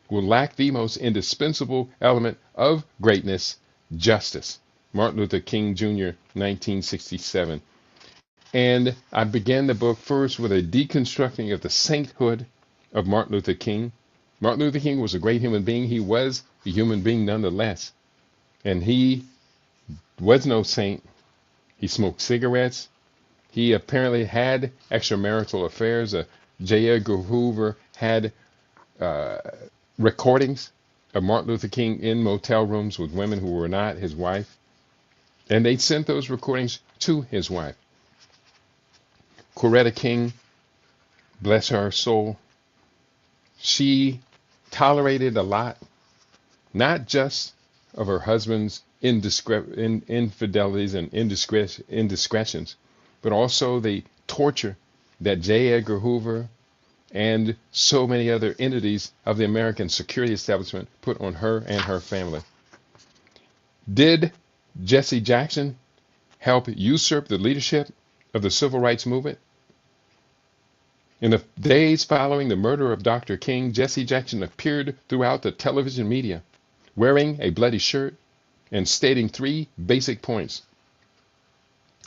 will lack the most indispensable element of greatness, justice. Martin Luther King Jr., 1967. And I began the book first with a deconstructing of the sainthood of Martin Luther King. Martin Luther King was a great human being. He was a human being nonetheless. And he was no saint. He smoked cigarettes. He apparently had extramarital affairs. J. Edgar Hoover had recordings of Martin Luther King in motel rooms with women who were not his wife. And they sent those recordings to his wife. Coretta King, bless her soul, she tolerated a lot, not just of her husband's infidelities and indiscretions, but also the torture that J. Edgar Hoover and so many other entities of the American security establishment put on her and her family. Did Jesse Jackson help usurp the leadership of the civil rights movement? In the days following the murder of Dr. King, Jesse Jackson appeared throughout the television media wearing a bloody shirt and stating three basic points.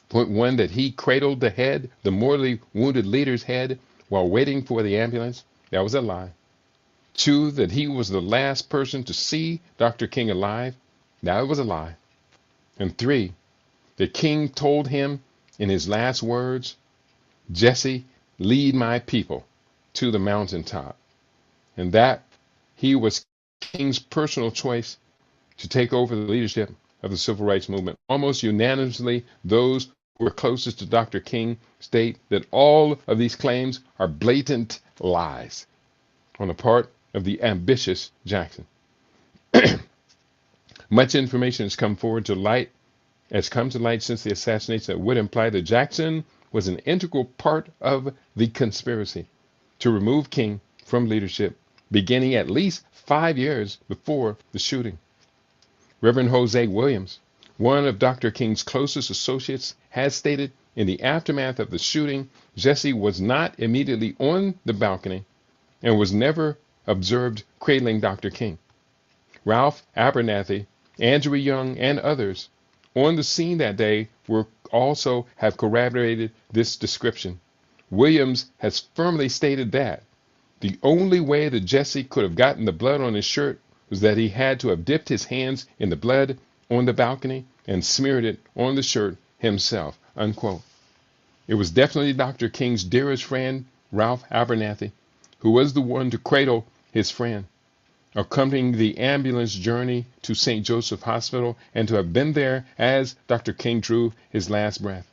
Point one, that he cradled the mortally wounded leader's head while waiting for the ambulance. That was a lie. Two, that he was the last person to see Dr. King alive. That was a lie. And three, that King told him in his last words, "Jesse, lead my people to the mountaintop." And that he was King's personal choice to take over the leadership of the civil rights movement. Almost unanimously, those who were closest to Dr. King state that all of these claims are blatant lies on the part of the ambitious Jackson. Much information has come to light since the assassination that would imply that Jackson was an integral part of the conspiracy to remove King from leadership, beginning at least 5 years before the shooting. Reverend Jose Williams, one of Dr. King's closest associates, has stated in the aftermath of the shooting, Jesse was not immediately on the balcony and was never observed cradling Dr. King. Ralph Abernathy, Andrew Young, and others on the scene that day also have corroborated this description. Williams has firmly stated that the only way that Jesse could have gotten the blood on his shirt was that he had to have dipped his hands in the blood on the balcony and smeared it on the shirt himself, unquote. It was definitely Dr. King's dearest friend, Ralph Abernathy, who was the one to cradle his friend, accompanying the ambulance journey to St. Joseph Hospital, and to have been there as Dr. King drew his last breath.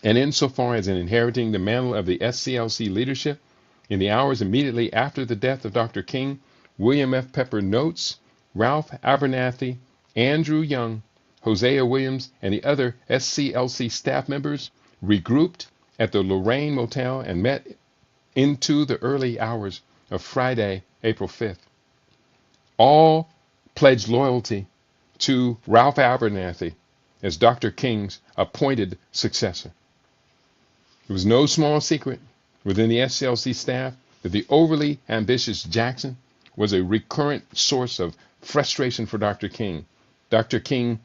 And insofar as in inheriting the mantle of the SCLC leadership, in the hours immediately after the death of Dr. King, William F. Pepper notes Ralph Abernathy, Andrew Young, Hosea Williams, and the other SCLC staff members regrouped at the Lorraine Motel and met into the early hours of Friday, April 5th. All pledged loyalty to Ralph Abernathy as Dr. King's appointed successor. It was no small secret within the SCLC staff that the overly ambitious Jackson was a recurrent source of frustration for Dr. King. Dr. King,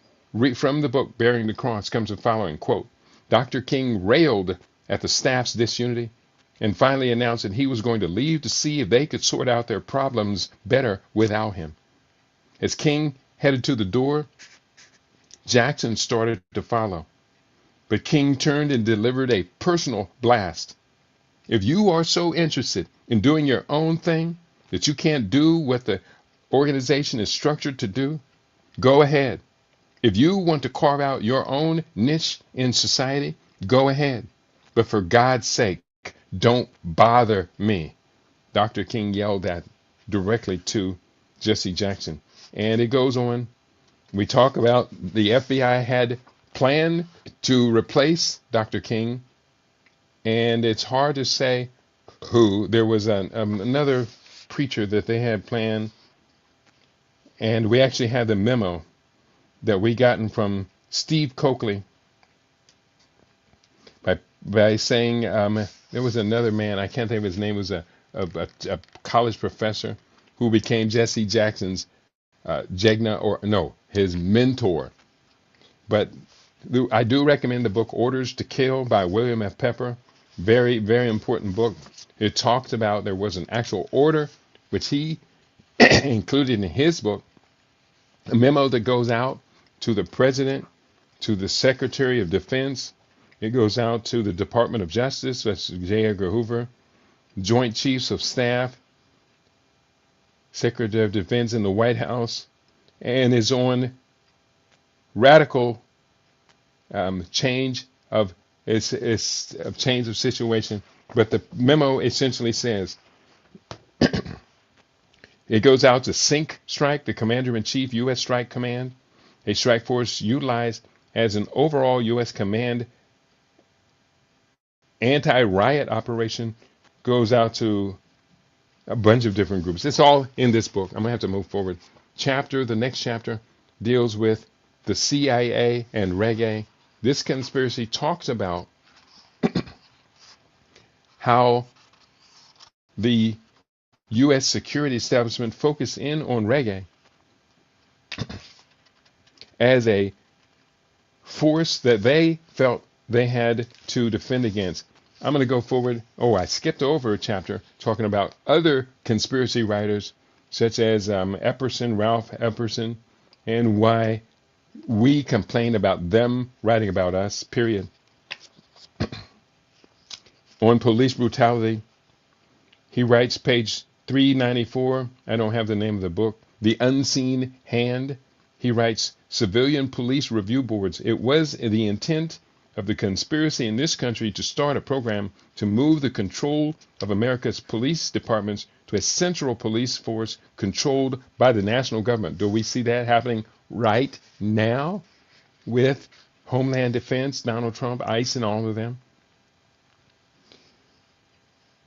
from the book Bearing the Cross, comes the following, quote, Dr. King railed at the staff's disunity and finally announced that he was going to leave to see if they could sort out their problems better without him. As King headed to the door, Jackson started to follow. But King turned and delivered a personal blast. If you are so interested in doing your own thing that you can't do what the organization is structured to do, go ahead. If you want to carve out your own niche in society, go ahead. But for God's sake, don't bother me. Dr. King yelled that directly to Jesse Jackson. And it goes on. We talk about the FBI had planned to replace Dr. King. And it's hard to say who. There was another preacher that they had planned. And we actually had the memo that we gotten from Steve Coakley by saying there was another man, I can't think of his name, was a college professor who became Jesse Jackson's his mentor. But I do recommend the book Orders to Kill by William F. Pepper. Very, very important book. It talks about there was an actual order, which he included in his book, a memo that goes out to the president, to the Secretary of Defense. It goes out to the Department of Justice, that's J. Edgar Hoover, Joint Chiefs of Staff, Secretary of Defense in the White House, and is on radical change of change of situation. But the memo essentially says it goes out to Sink Strike, the Commander-in-Chief, U.S. Strike Command, a strike force utilized as an overall U.S. command anti-riot operation, goes out to a bunch of different groups. It's all in this book. I'm going to have to move forward. The next chapter deals with the CIA and reggae. This conspiracy talks about how the U.S. security establishment focused in on reggae as a force that they felt they had to defend against. I'm going to go forward. Oh, I skipped over a chapter talking about other conspiracy writers, such as Ralph Epperson, and why we complain about them writing about us, period. On police brutality, he writes, page 394, I don't have the name of the book, The Unseen Hand. He writes, civilian police review boards. It was the intent of the conspiracy in this country to start a program to move the control of America's police departments to a central police force controlled by the national government. Do we see that happening right now with Homeland Defense, Donald Trump, ICE, and all of them?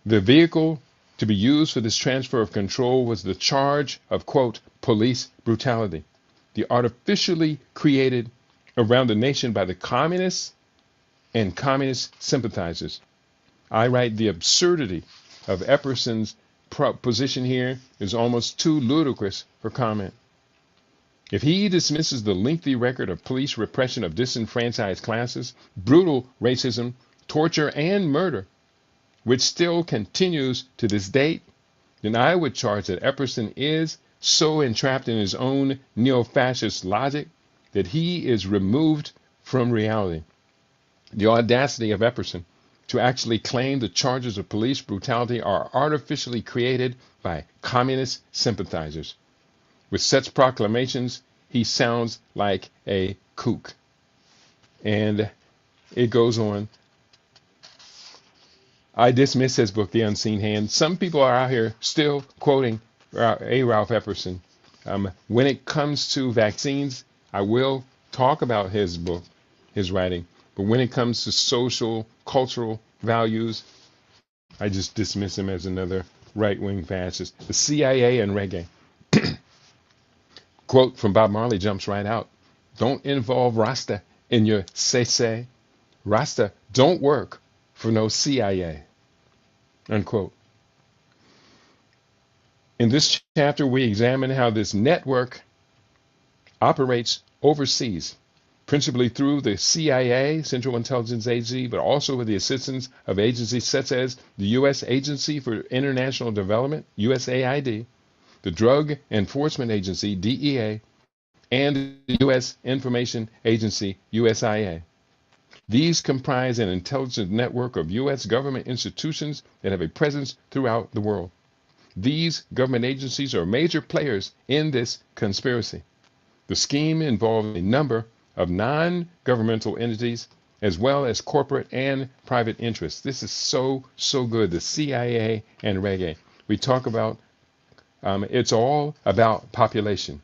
The vehicle to be used for this transfer of control was the charge of, quote, police brutality, the artificially created around the nation by the communists and communist sympathizers. I write, the absurdity of Epperson's position here is almost too ludicrous for comment. If he dismisses the lengthy record of police repression of disenfranchised classes, brutal racism, torture, and murder, which still continues to this date, then I would charge that Epperson is so entrapped in his own neo-fascist logic that he is removed from reality. The audacity of Epperson to actually claim the charges of police brutality are artificially created by communist sympathizers. With such proclamations, he sounds like a kook. And it goes on. I dismiss his book, The Unseen Hand. Some people are out here still quoting A. Ralph Epperson. When it comes to vaccines, I will talk about his book, his writing. But when it comes to social, cultural values, I just dismiss him as another right-wing fascist. The CIA and reggae. Quote from Bob Marley jumps right out. Don't involve Rasta in your say. Rasta don't work for no CIA. Unquote. In this chapter, we examine how this network operates overseas, principally through the CIA, Central Intelligence Agency, but also with the assistance of agencies such as the U.S. Agency for International Development, USAID, the Drug Enforcement Agency, DEA, and the U.S. Information Agency, USIA. These comprise an intelligence network of U.S. government institutions that have a presence throughout the world. These government agencies are major players in this conspiracy. The scheme involves a number of non-governmental entities as well as corporate and private interests. This is so good. The CIA and reggae. We talk about it's all about population.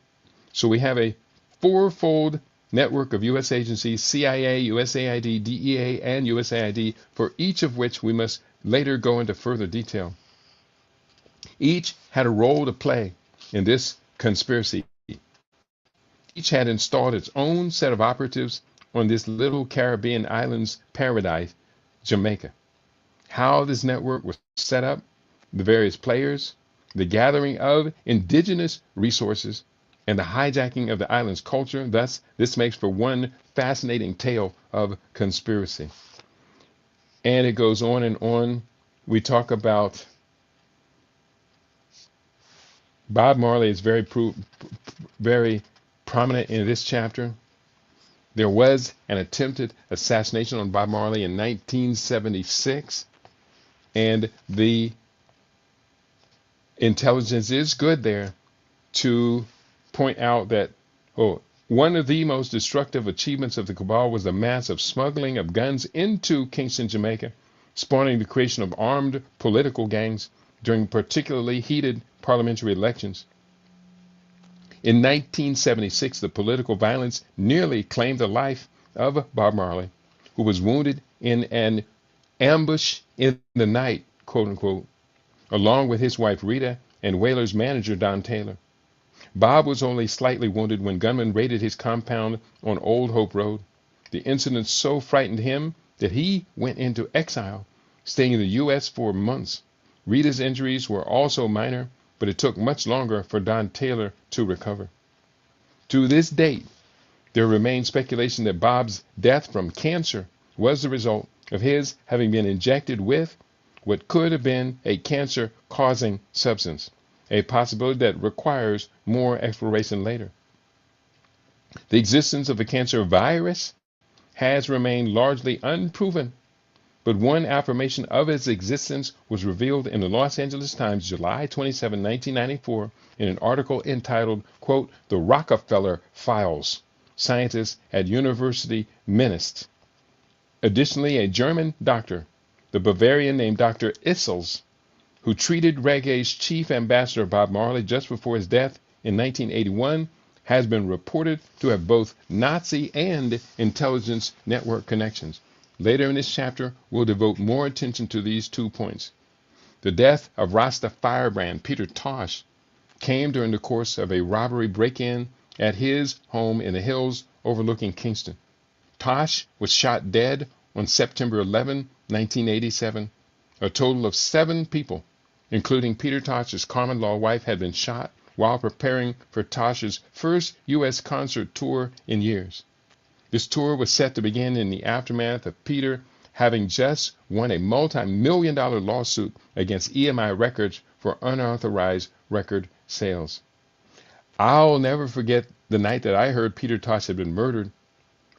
So we have a fourfold network of U.S. agencies, CIA, USAID, DEA, and USAID, for each of which we must later go into further detail. Each had a role to play in this conspiracy. Each had installed its own set of operatives on this little Caribbean island's paradise, Jamaica. How this network was set up, the various players, the gathering of indigenous resources, and the hijacking of the island's culture. Thus, this makes for one fascinating tale of conspiracy. And it goes on and on. We talk about Bob Marley is very prominent in this chapter. There was an attempted assassination on Bob Marley in 1976, and the intelligence is good there to point out that one of the most destructive achievements of the cabal was the massive smuggling of guns into Kingston, Jamaica, spawning the creation of armed political gangs during particularly heated parliamentary elections. In 1976, the political violence nearly claimed the life of Bob Marley, who was wounded in an ambush in the night, quote unquote, along with his wife Rita and Whaler's manager Don Taylor. Bob was only slightly wounded when gunmen raided his compound on Old Hope Road. The incident so frightened him that he went into exile, staying in the U.S. for months. Rita's injuries were also minor, but it took much longer for Don Taylor to recover. To this date, there remains speculation that Bob's death from cancer was the result of his having been injected with what could have been a cancer-causing substance, a possibility that requires more exploration later. The existence of the cancer virus has remained largely unproven, but one affirmation of its existence was revealed in the Los Angeles Times, July 27, 1994, in an article entitled, quote, "The Rockefeller Files, Scientists at University Menaced." Additionally, a German doctor, the Bavarian named Dr. Issels, who treated reggae's chief ambassador Bob Marley just before his death in 1981, has been reported to have both Nazi and intelligence network connections. Later in this chapter, we'll devote more attention to these 2 points. The death of Rasta firebrand Peter Tosh came during the course of a robbery break-in at his home in the hills overlooking Kingston. Tosh was shot dead on September 11, 1987. A total of 7 people, including Peter Tosh's common-law wife, had been shot while preparing for Tosh's first U.S. concert tour in years. This tour was set to begin in the aftermath of Peter having just won a multi-million-dollar lawsuit against EMI Records for unauthorized record sales. I'll never forget the night that I heard Peter Tosh had been murdered.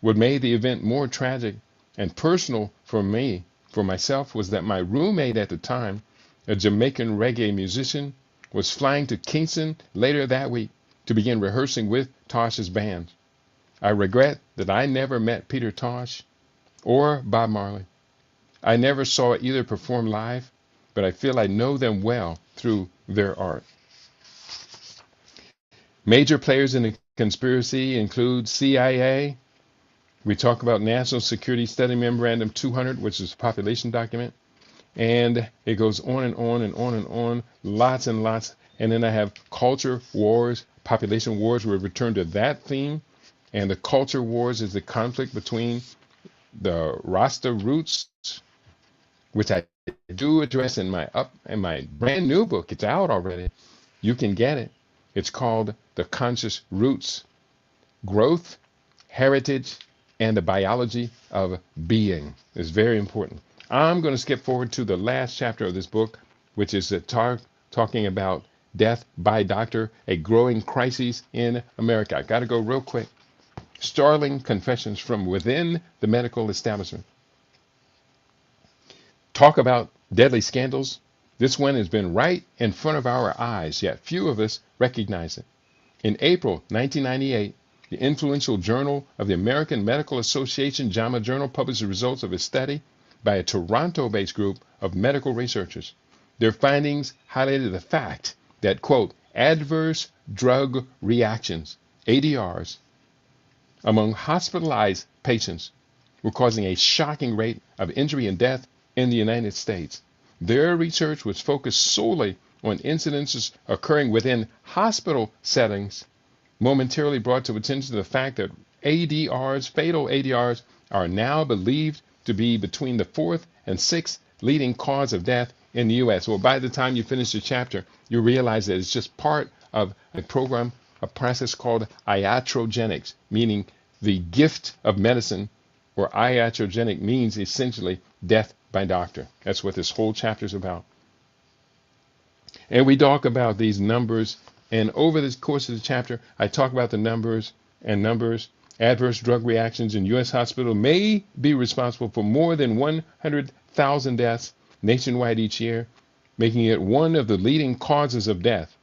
What made the event more tragic and personal for me, for myself, was that my roommate at the time, a Jamaican reggae musician, was flying to Kingston later that week to begin rehearsing with Tosh's band. I regret that I never met Peter Tosh or Bob Marley. I never saw either perform live, but I feel I know them well through their art. Major players in the conspiracy include CIA. We talk about National Security Study Memorandum 200, which is a population document. And it goes on and on and on and on, lots and lots. And then I have culture wars, population wars. We'll return to that theme. And the culture wars is the conflict between the Rasta roots, which I do address in my brand new book. It's out already. You can get it. It's called The Conscious Roots: Growth, Heritage, and the Biology of Being. It's very important. I'm going to skip forward to the last chapter of this book, which is talking about death by doctor, a growing crisis in America. I got to go real quick. Startling confessions from within the medical establishment. Talk about deadly scandals. This one has been right in front of our eyes, yet few of us recognize it. In April 1998, the influential Journal of the American Medical Association, JAMA Journal, published the results of a study by a Toronto-based group of medical researchers. Their findings highlighted the fact that, quote, adverse drug reactions, ADRs, among hospitalized patients were causing a shocking rate of injury and death in the United States. Their research was focused solely on incidences occurring within hospital settings, momentarily brought to attention the fact that ADRs, fatal ADRs, are now believed to be between the fourth and sixth leading cause of death in the U.S. Well, by the time you finish the chapter, you realize that it's just part of a program, a process called iatrogenics, meaning the gift of medicine, or iatrogenic means essentially death by doctor. That's what this whole chapter is about. And we talk about these numbers, and over the course of the chapter, I talk about the numbers. Adverse drug reactions in U.S. hospitals may be responsible for more than 100,000 deaths nationwide each year, making it one of the leading causes of death,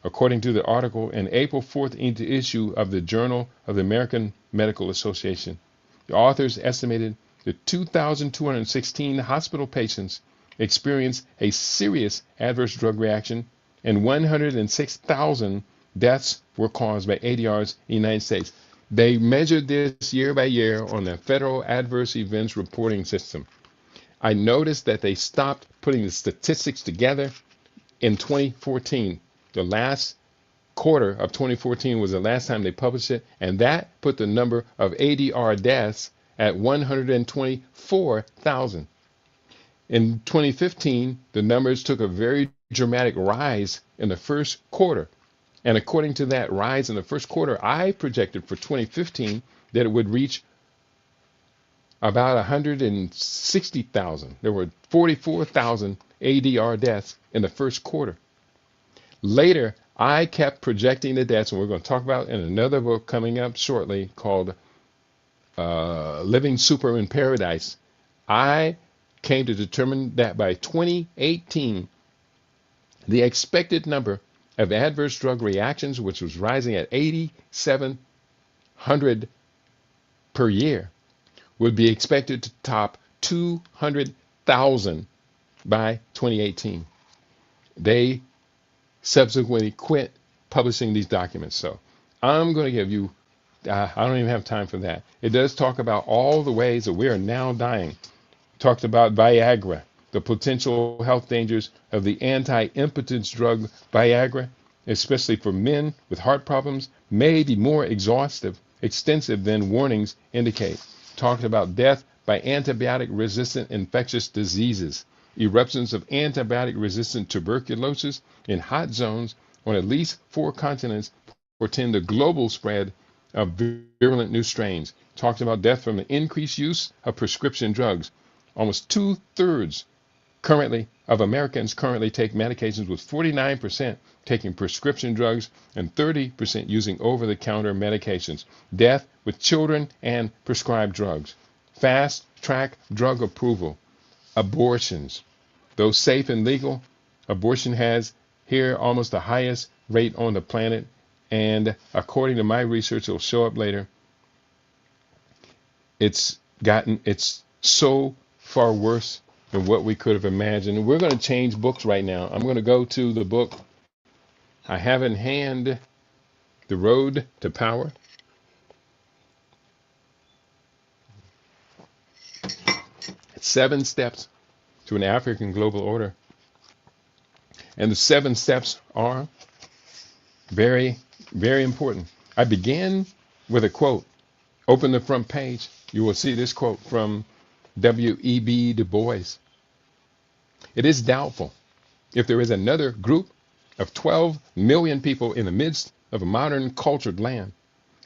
according to the article in April 4th issue of the Journal of the American Medical Association. The authors estimated that 2,216 hospital patients experienced a serious adverse drug reaction, and 106,000 deaths were caused by ADRs in the United States. They measured this year by year on the Federal Adverse Events Reporting System. I noticed that they stopped putting the statistics together in 2014. The last quarter of 2014 was the last time they published it, and that put the number of ADR deaths at 124,000. In 2015, the numbers took a very dramatic rise in the first quarter. And according to that rise in the first quarter, I projected for 2015 that it would reach about 160,000. There were 44,000 ADR deaths in the first quarter. Later, I kept projecting the deaths, and we're going to talk about in another book coming up shortly called Living Super in Paradise. I came to determine that by 2018, the expected number of adverse drug reactions, which was rising at 8,700 per year, would be expected to top 200,000 by 2018. They subsequently quit publishing these documents. So I'm going to give you, I don't even have time for that. It does talk about all the ways that we are now dying. Talked about Viagra, the potential health dangers of the anti-impotence drug Viagra, especially for men with heart problems, may be more extensive than warnings indicate. Talked about death by antibiotic-resistant infectious diseases, eruptions of antibiotic-resistant tuberculosis in hot zones on at least 4 continents portend the global spread of virulent new strains. Talked about death from the increased use of prescription drugs. Almost 2/3 of Americans currently take medications, with 49% taking prescription drugs and 30% using over-the-counter medications. Death with children and prescribed drugs. Fast track drug approval. Abortions. Though safe and legal, abortion has here almost the highest rate on the planet. And according to my research, it'll show up later, it's so far worse than what we could have imagined. And we're going to change books right now. I'm going to go to the book I have in hand, The Road to Power. It's 7 steps to an African global order. And the 7 steps are very, very important. I began with a quote. Open the front page. You will see this quote from W.E.B. Du Bois. It is doubtful if there is another group of 12 million people in the midst of a modern cultured land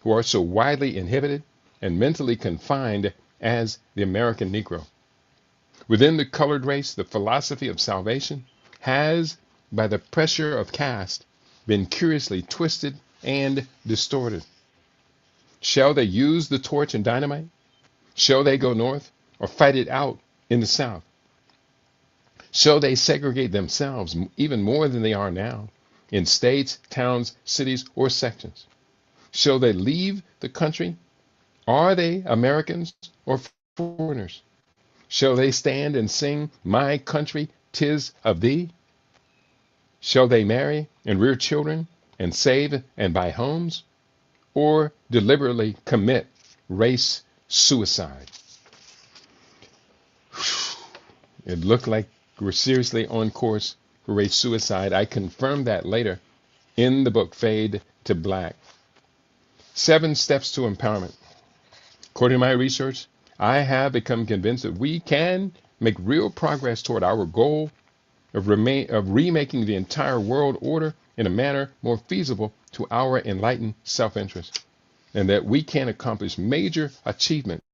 who are so widely inhibited and mentally confined as the American Negro. Within the colored race, the philosophy of salvation has, by the pressure of caste, been curiously twisted and distorted. Shall they use the torch and dynamite? Shall they go north or fight it out in the south? Shall they segregate themselves even more than they are now in states, towns, cities, or sections? Shall they leave the country? Are they Americans or foreigners? Shall they stand and sing, "My country, 'tis of thee"? Shall they marry and rear children and save and buy homes? Or deliberately commit race suicide? It looked like we're seriously on course for race suicide. I confirmed that later in the book Fade to Black. 7 steps to empowerment. According to my research, I have become convinced that we can make real progress toward our goal of remaking the entire world order in a manner more feasible to our enlightened self-interest, and that we can accomplish major achievements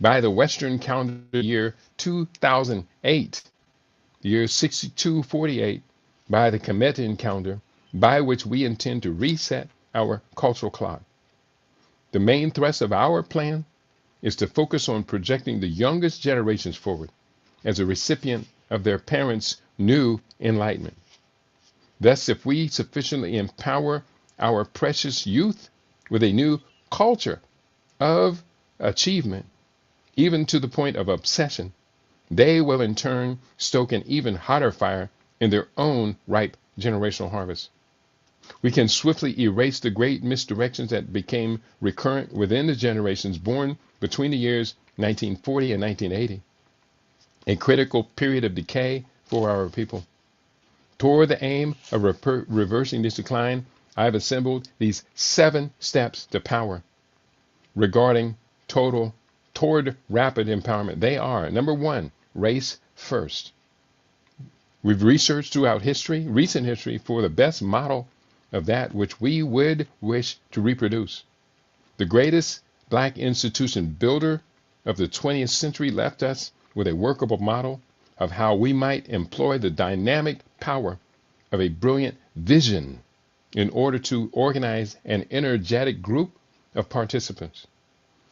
by the Western calendar year 2008, the year 6248, by the Kemetan calendar, by which we intend to reset our cultural clock. The main thrust of our plan is to focus on projecting the youngest generations forward as a recipient of their parents' new enlightenment. Thus, if we sufficiently empower our precious youth with a new culture of achievement, even to the point of obsession, they will in turn stoke an even hotter fire in their own ripe generational harvest. We can swiftly erase the great misdirections that became recurrent within the generations born between the years 1940 and 1980, a critical period of decay for our people. Toward the aim of reversing this decline, I have assembled these 7 steps to power regarding toward rapid empowerment. They are: number 1, race first. We've researched throughout recent history, for the best model of that which we would wish to reproduce. The greatest black institution builder of the 20th century left us with a workable model of how we might employ the dynamic power of a brilliant vision in order to organize an energetic group of participants,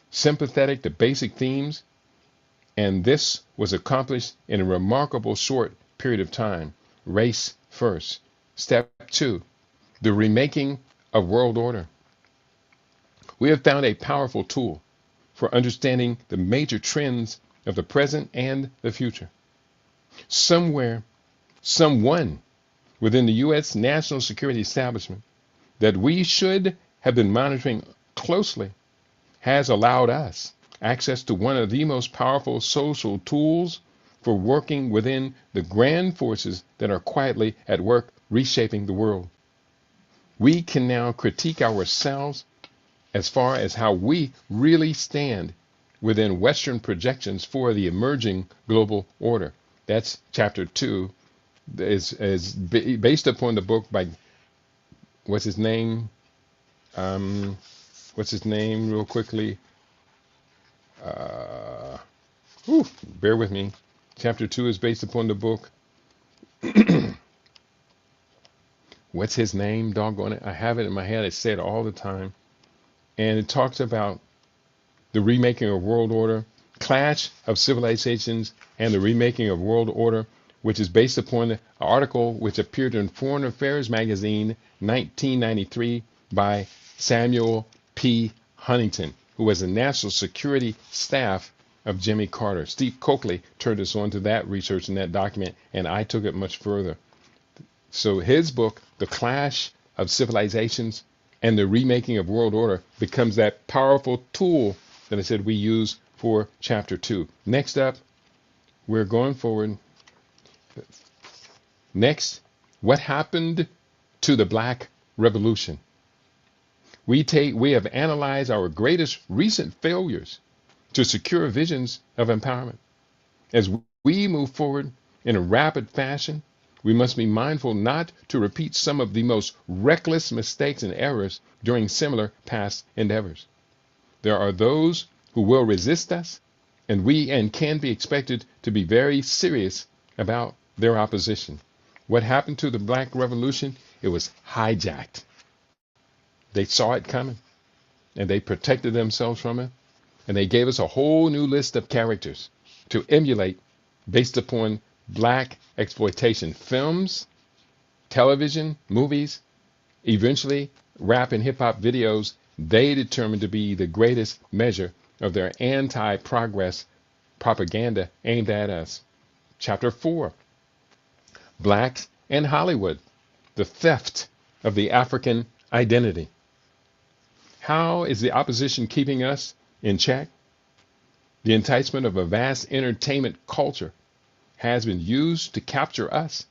sympathetic to basic themes, and this was accomplished in a remarkable short period of time. Race first. Step 2, the remaking of world order. We have found a powerful tool for understanding the major trends of the present and the future. Someone within the U.S. national security establishment that we should have been monitoring closely has allowed us access to one of the most powerful social tools for working within the grand forces that are quietly at work reshaping the world. We can now critique ourselves as far as how we really stand within Western projections for the emerging global order. That's chapter 2, is based upon the book by, what's his name real quickly? Bear with me. Chapter 2 is based upon the book. What's his name? Doggone it. I have it in my head. I say it all the time. And it talks about the remaking of world order, clash of civilizations, and the remaking of world order, which is based upon an article which appeared in Foreign Affairs magazine 1993 by Samuel P. Huntington, who was the national security staff of Jimmy Carter. Steve Coakley turned us on to that research in that document, and I took it much further. So his book, The Clash of Civilizations and the Remaking of World Order, becomes that powerful tool that I said we use for chapter 2. Next up, we're going forward. Next, what happened to the Black Revolution? We have analyzed our greatest recent failures to secure visions of empowerment. As we move forward in a rapid fashion, we must be mindful not to repeat some of the most reckless mistakes and errors during similar past endeavors. There are those who will resist us, and can be expected to be very serious about their opposition. What happened to the Black Revolution? It was hijacked. They saw it coming, and they protected themselves from it, and they gave us a whole new list of characters to emulate based upon Black exploitation films, television, movies, eventually rap and hip hop videos. They determined to be the greatest measure of their anti-progress propaganda aimed at us. Chapter 4, Blacks and Hollywood, the theft of the African identity. How is the opposition keeping us in check? The enticement of a vast entertainment culture has been used to capture us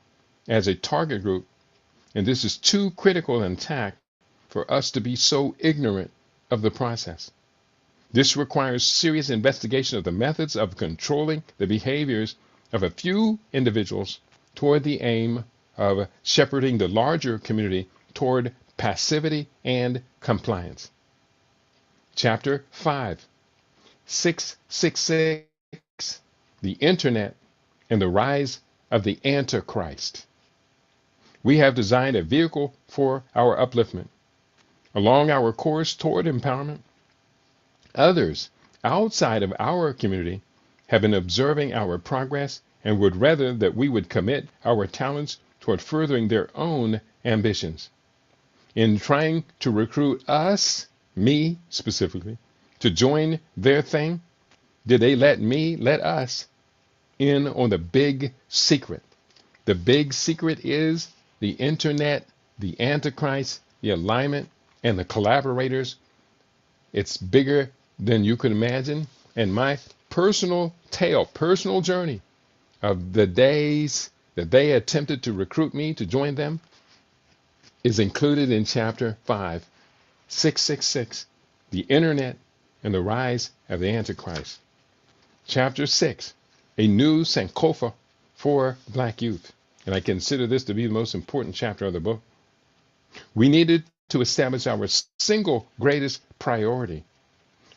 as a target group, and this is too critical an attack for us to be so ignorant of the process. This requires serious investigation of the methods of controlling the behaviors of a few individuals toward the aim of shepherding the larger community toward passivity and compliance. Chapter 5, 666, the Internet and the Rise of the Antichrist. We have designed a vehicle for our upliftment. Along our course toward empowerment, others outside of our community have been observing our progress and would rather that we would commit our talents toward furthering their own ambitions. In trying to recruit us, me specifically, to join their thing, did they let us in on the big secret? The big secret is the Internet, the Antichrist, the alignment, and the collaborators. It's bigger than you can imagine. And my personal journey of the days that they attempted to recruit me to join them is included in chapter 5, 666, the Internet and the Rise of the Antichrist. Chapter 6, a new Sankofa for Black youth. And I consider this to be the most important chapter of the book. We needed to establish our single greatest priority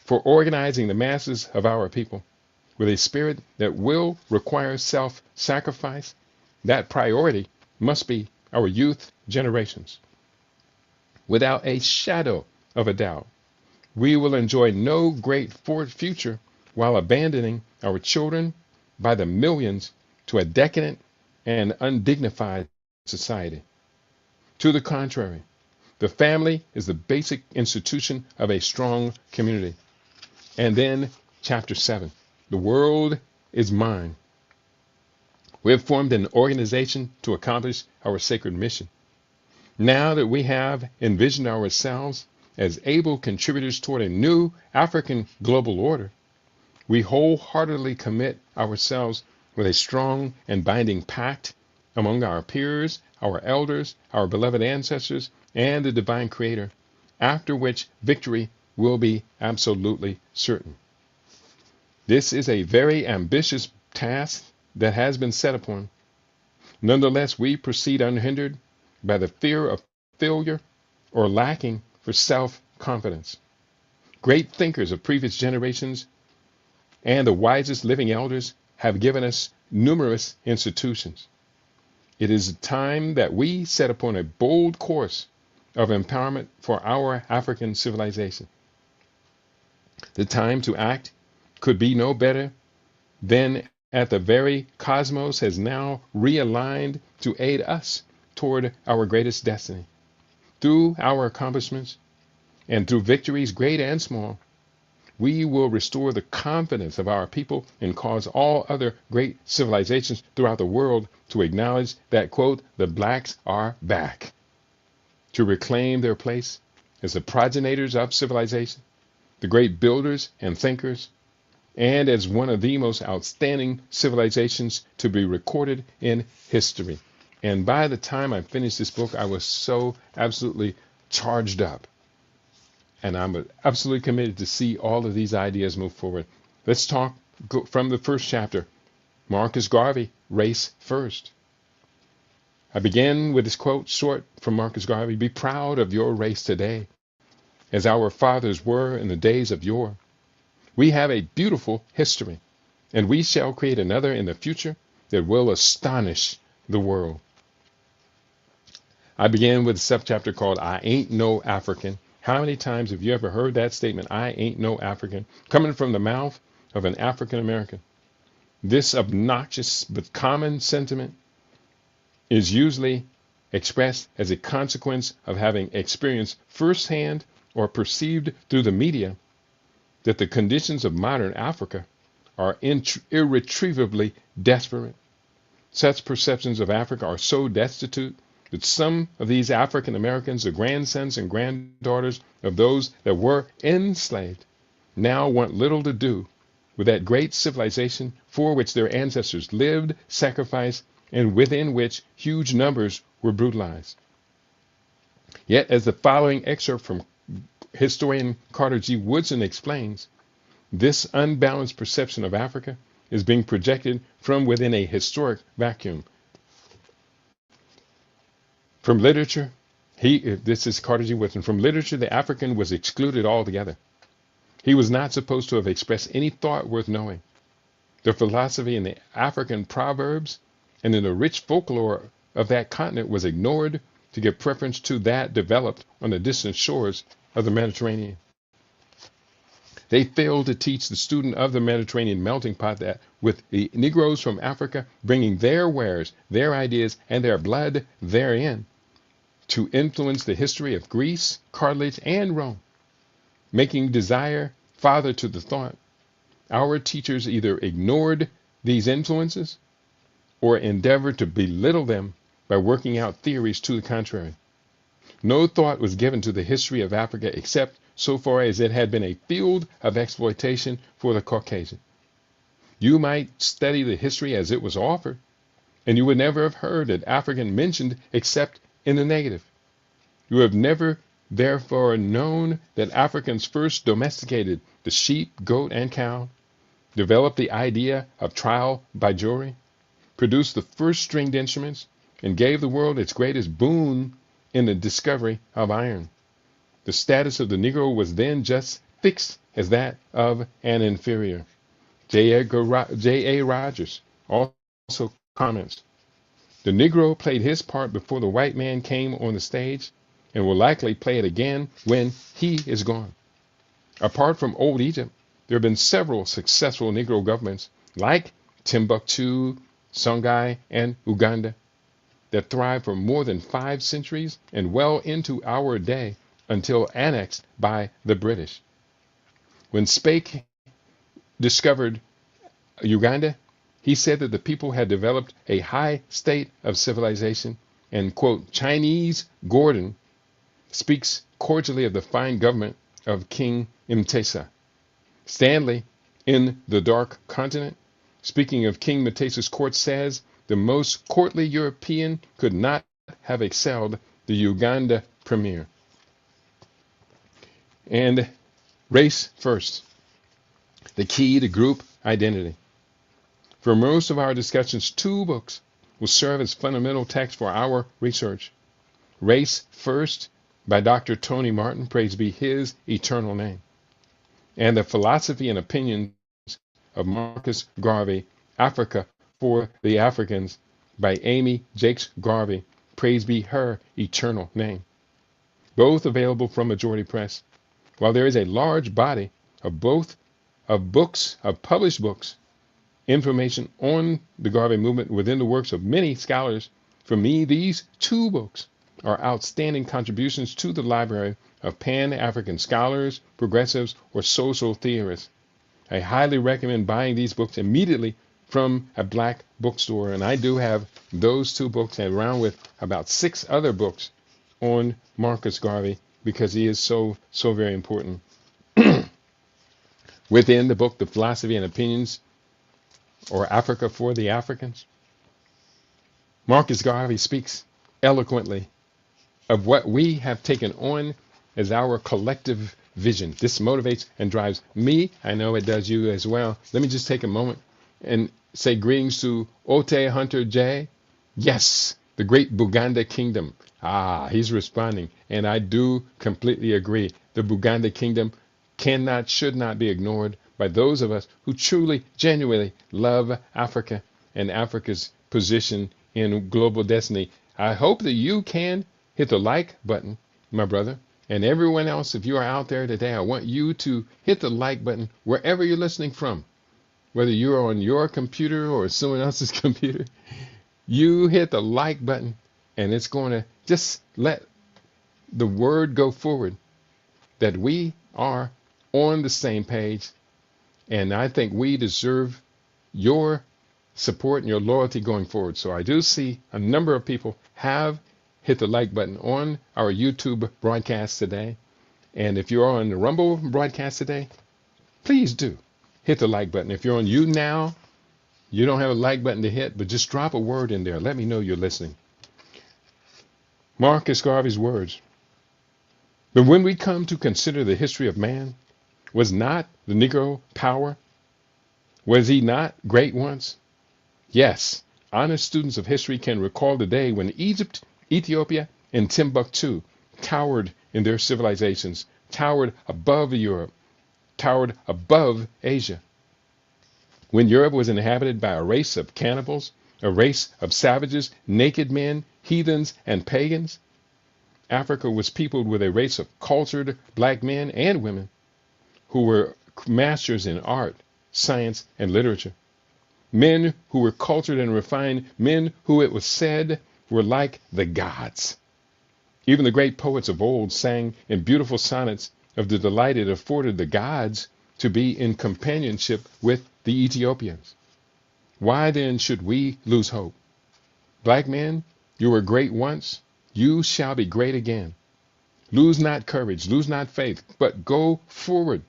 for organizing the masses of our people with a spirit that will require self-sacrifice. That priority must be our youth generations. Without a shadow of a doubt, we will enjoy no great future while abandoning our children by the millions to a decadent and undignified society. To the contrary, the family is the basic institution of a strong community. And then chapter 7, the world is mine. We have formed an organization to accomplish our sacred mission. Now that we have envisioned ourselves as able contributors toward a new African global order, we wholeheartedly commit ourselves with a strong and binding pact among our peers, our elders, our beloved ancestors, and the divine creator, after which victory will be absolutely certain. This is a very ambitious task that has been set upon. Nonetheless, we proceed unhindered by the fear of failure or lacking for self-confidence. Great thinkers of previous generations and the wisest living elders have given us numerous institutions. It is time that we set upon a bold course of empowerment for our African civilization. The time to act could be no better than at the very cosmos has now realigned to aid us toward our greatest destiny. Through our accomplishments and through victories great and small, we will restore the confidence of our people and cause all other great civilizations throughout the world to acknowledge that, quote, the blacks are back, to reclaim their place as the progenitors of civilization, the great builders and thinkers, and as one of the most outstanding civilizations to be recorded in history. And by the time I finished this book, I was so absolutely charged up. And I'm absolutely committed to see all of these ideas move forward. Let's talk from the first chapter. Marcus Garvey, Race First. I begin with this quote, short from Marcus Garvey: "Be proud of your race today, as our fathers were in the days of yore. We have a beautiful history, and we shall create another in the future that will astonish the world." I began with a subchapter called "I Ain't No African." How many times have you ever heard that statement, "I ain't no African," coming from the mouth of an African American? This obnoxious but common sentiment is usually expressed as a consequence of having experienced firsthand or perceived through the media that the conditions of modern Africa are irretrievably desperate. Such perceptions of Africa are so destitute that some of these African Americans, the grandsons and granddaughters of those that were enslaved, now want little to do with that great civilization for which their ancestors lived, sacrificed, and within which huge numbers were brutalized. Yet, as the following excerpt from historian Carter G. Woodson explains, this unbalanced perception of Africa is being projected from within a historic vacuum. From literature, this is Carter G. Woodson, from literature, the African was excluded altogether. He was not supposed to have expressed any thought worth knowing. The philosophy in the African proverbs and in the rich folklore of that continent was ignored to give preference to that developed on the distant shores of the Mediterranean. They failed to teach the student of the Mediterranean melting pot that with the Negroes from Africa bringing their wares, their ideas, and their blood therein to influence the history of Greece, Carthage, and Rome, making desire father to the thought, our teachers either ignored these influences or endeavored to belittle them by working out theories to the contrary. No thought was given to the history of Africa except so far as it had been a field of exploitation for the Caucasian. You might study the history as it was offered, and you would never have heard it African mentioned except in the negative. You have never, therefore, known that Africans first domesticated the sheep, goat, and cow, developed the idea of trial by jury, produced the first stringed instruments, and gave the world its greatest boon in the discovery of iron. The status of the Negro was then just fixed as that of an inferior. J.A. Rogers also comments, the Negro played his part before the white man came on the stage and will likely play it again when he is gone. Apart from old Egypt, there have been several successful Negro governments like Timbuktu, Songhai, and Uganda that thrived for more than 5 centuries and well into our day until annexed by the British. When Speke discovered Uganda, he said that the people had developed a high state of civilization, and, quote, Chinese Gordon speaks cordially of the fine government of King Mtesa. Stanley, in The Dark Continent, speaking of King Mtesa's court, says the most courtly European could not have excelled the Uganda premier. And race first, the key to group identity. For most of our discussions, 2 books will serve as fundamental texts for our research. Race First by Dr. Tony Martin, praise be his eternal name, and The Philosophy and Opinions of Marcus Garvey, Africa for the Africans by Amy Jakes Garvey. Praise be her eternal name. Both available from Majority Press. While there is a large body of published books, information on the Garvey movement within the works of many scholars, for me, these two books are outstanding contributions to the library of Pan-African scholars, progressives, or social theorists. I highly recommend buying these books immediately from a black bookstore, and I do have those two books, and around with about 6 other books on Marcus Garvey, because he is so very important. Within the book, The Philosophy and Opinions, or Africa for the Africans, Marcus Garvey speaks eloquently of what we have taken on as our collective vision. This motivates and drives me. I know it does you as well. Let me just take a moment and say greetings to Ote Hunter J. Yes, the great Buganda kingdom. He's responding, and I do completely agree. The Buganda kingdom should not be ignored by those of us who truly, genuinely love Africa and Africa's position in global destiny. I hope that you can hit the like button, my brother, and everyone else. If you are out there today, I want you to hit the like button wherever you're listening from, whether you're on your computer or someone else's computer. You hit the like button, and it's going to just let the word go forward that we are on the same page. And I think we deserve your support and your loyalty going forward. So I do see a number of people have hit the like button on our YouTube broadcast today. And if you're on the Rumble broadcast today, please do hit the like button. If you're on YouNow, you don't have a like button to hit, but just drop a word in there. Let me know you're listening. Marcus Garvey's words. But when we come to consider the history of man, was not the Negro power? Was he not great once? Yes, honest students of history can recall the day when Egypt, Ethiopia, and Timbuktu towered in their civilizations, towered above Europe, towered above Asia. When Europe was inhabited by a race of cannibals, a race of savages, naked men, heathens, and pagans, Africa was peopled with a race of cultured black men and women who were masters in art, science, and literature. Men who were cultured and refined, men who, it was said, were like the gods. Even the great poets of old sang in beautiful sonnets of the delight it afforded the gods to be in companionship with the Ethiopians. Why then should we lose hope? Black men, you were great once, you shall be great again. Lose not courage, lose not faith, but go forward.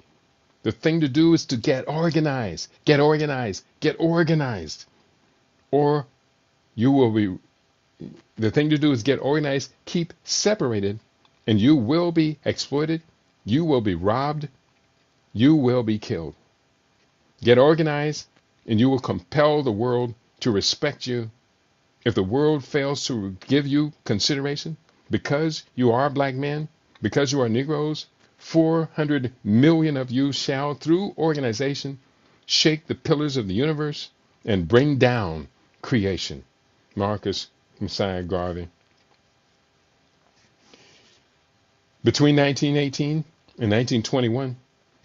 The thing to do is to get organized, get organized, get organized. Or you will be, the thing to do is get organized, keep separated, and you will be exploited, you will be robbed, you will be killed. Get organized, and you will compel the world to respect you. If the world fails to give you consideration because you are black men, because you are Negroes, 400 million of you shall, through organization, shake the pillars of the universe and bring down creation. Marcus Messiah Garvey. Between 1918 and 1921,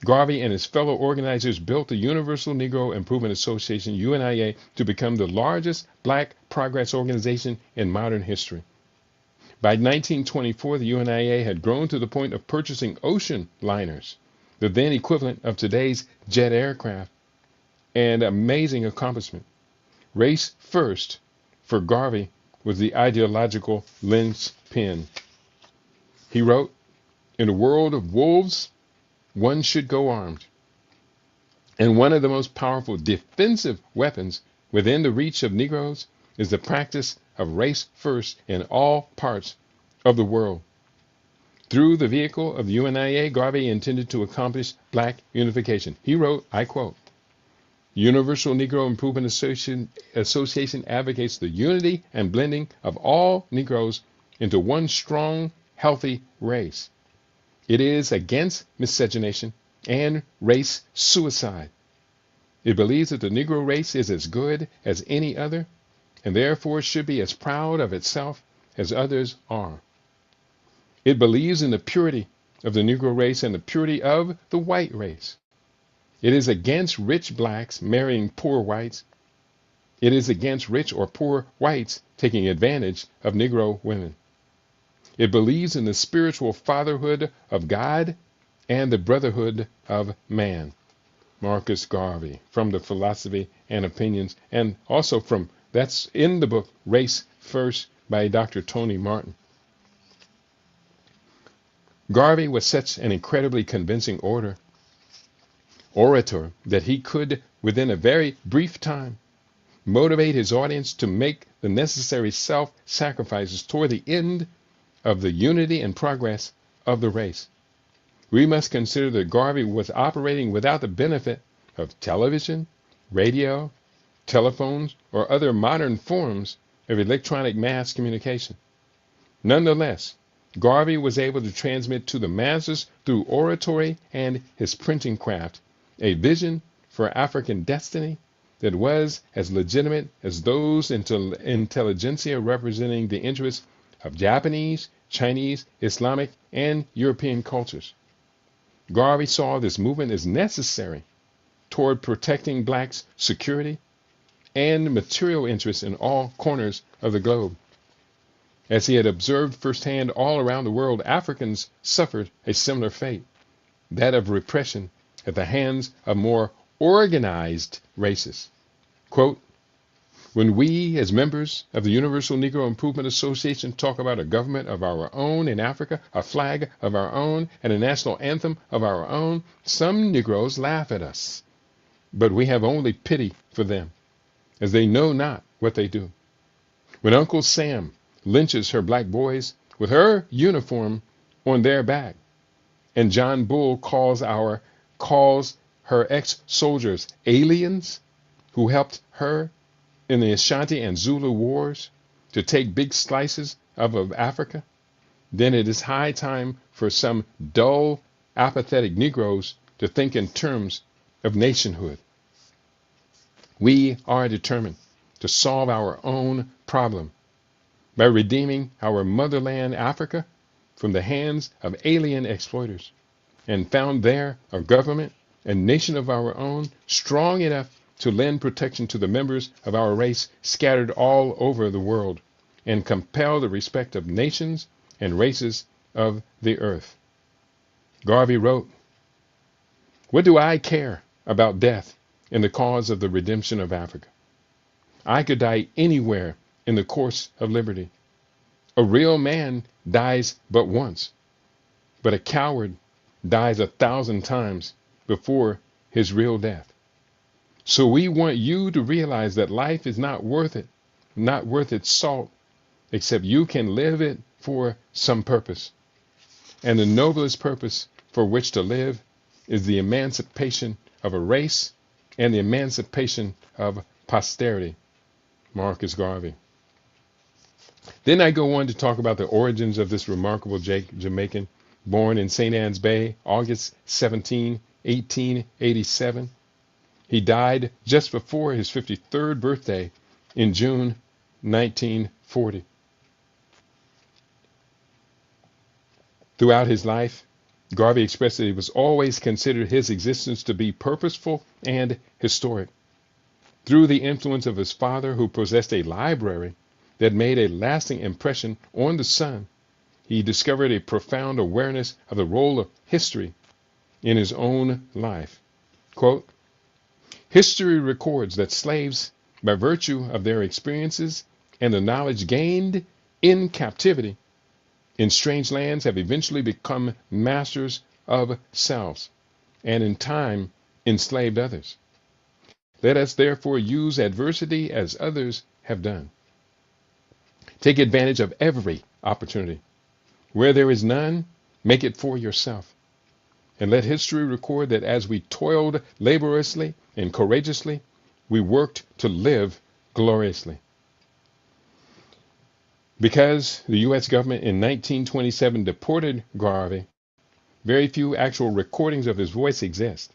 Garvey and his fellow organizers built the Universal Negro Improvement Association, UNIA, to become the largest black progress organization in modern history. By 1924, the UNIA had grown to the point of purchasing ocean liners, the then equivalent of today's jet aircraft, an amazing accomplishment. Race first for Garvey was the ideological linchpin. He wrote, "In a world of wolves, one should go armed. And one of the most powerful defensive weapons within the reach of Negroes is the practice of race first in all parts of the world." Through the vehicle of the UNIA, Garvey intended to accomplish black unification. He wrote, I quote, "Universal Negro Improvement Association advocates the unity and blending of all Negroes into one strong, healthy race. It is against miscegenation and race suicide. It believes that the Negro race is as good as any other, and therefore should be as proud of itself as others are. It believes in the purity of the Negro race and the purity of the white race. It is against rich blacks marrying poor whites. It is against rich or poor whites taking advantage of Negro women. It believes in the spiritual fatherhood of God and the brotherhood of man. Marcus Garvey, from the Philosophy and Opinions, and also from, that's in the book Race First by Dr. Tony Martin. Garvey was such an incredibly convincing orator that he could, within a very brief time, motivate his audience to make the necessary self-sacrifices toward the end of the unity and progress of the race. We must consider that Garvey was operating without the benefit of television, radio, telephones, or other modern forms of electronic mass communication. Nonetheless, Garvey was able to transmit to the masses through oratory and his printing craft a vision for African destiny that was as legitimate as those intelligentsia representing the interests of Japanese, Chinese, Islamic, and European cultures. Garvey saw this movement as necessary toward protecting blacks' security and material interests in all corners of the globe. As he had observed firsthand all around the world, Africans suffered a similar fate, that of repression at the hands of more organized races. Quote, when we, as members of the Universal Negro Improvement Association, talk about a government of our own in Africa, a flag of our own, and a national anthem of our own, some Negroes laugh at us. But we have only pity for them, as they know not what they do. When Uncle Sam lynches her black boys with her uniform on their back, and John Bull calls her ex-soldiers aliens who helped her in the Ashanti and Zulu wars to take big slices of Africa, then it is high time for some dull, apathetic Negroes to think in terms of nationhood. We are determined to solve our own problem by redeeming our motherland Africa from the hands of alien exploiters, and found there a government and nation of our own strong enough to lend protection to the members of our race scattered all over the world, and compel the respect of nations and races of the earth. Garvey wrote, what do I care about death in the cause of the redemption of Africa? I could die anywhere in the course of liberty. A real man dies but once, but a coward dies 1,000 times before his real death. So we want you to realize that life is not worth it, not worth its salt, except you can live it for some purpose. And the noblest purpose for which to live is the emancipation of a race and the emancipation of posterity. Marcus Garvey. Then I go on to talk about the origins of this remarkable Jamaican, born in St. Ann's Bay, August 17, 1887. He died just before his 53rd birthday in June 1940. Throughout his life, Garvey expressed that he was always considered his existence to be purposeful and historic. Through the influence of his father, who possessed a library that made a lasting impression on the son, he discovered a profound awareness of the role of history in his own life. Quote, history records that slaves, by virtue of their experiences and the knowledge gained in captivity in strange lands, have eventually become masters of selves, and in time enslaved others. Let us therefore use adversity as others have done. Take advantage of every opportunity. Where there is none, make it for yourself. And let history record that as we toiled laboriously and courageously, we worked to live gloriously. Because the U.S. government in 1927 deported Garvey, very few actual recordings of his voice exist.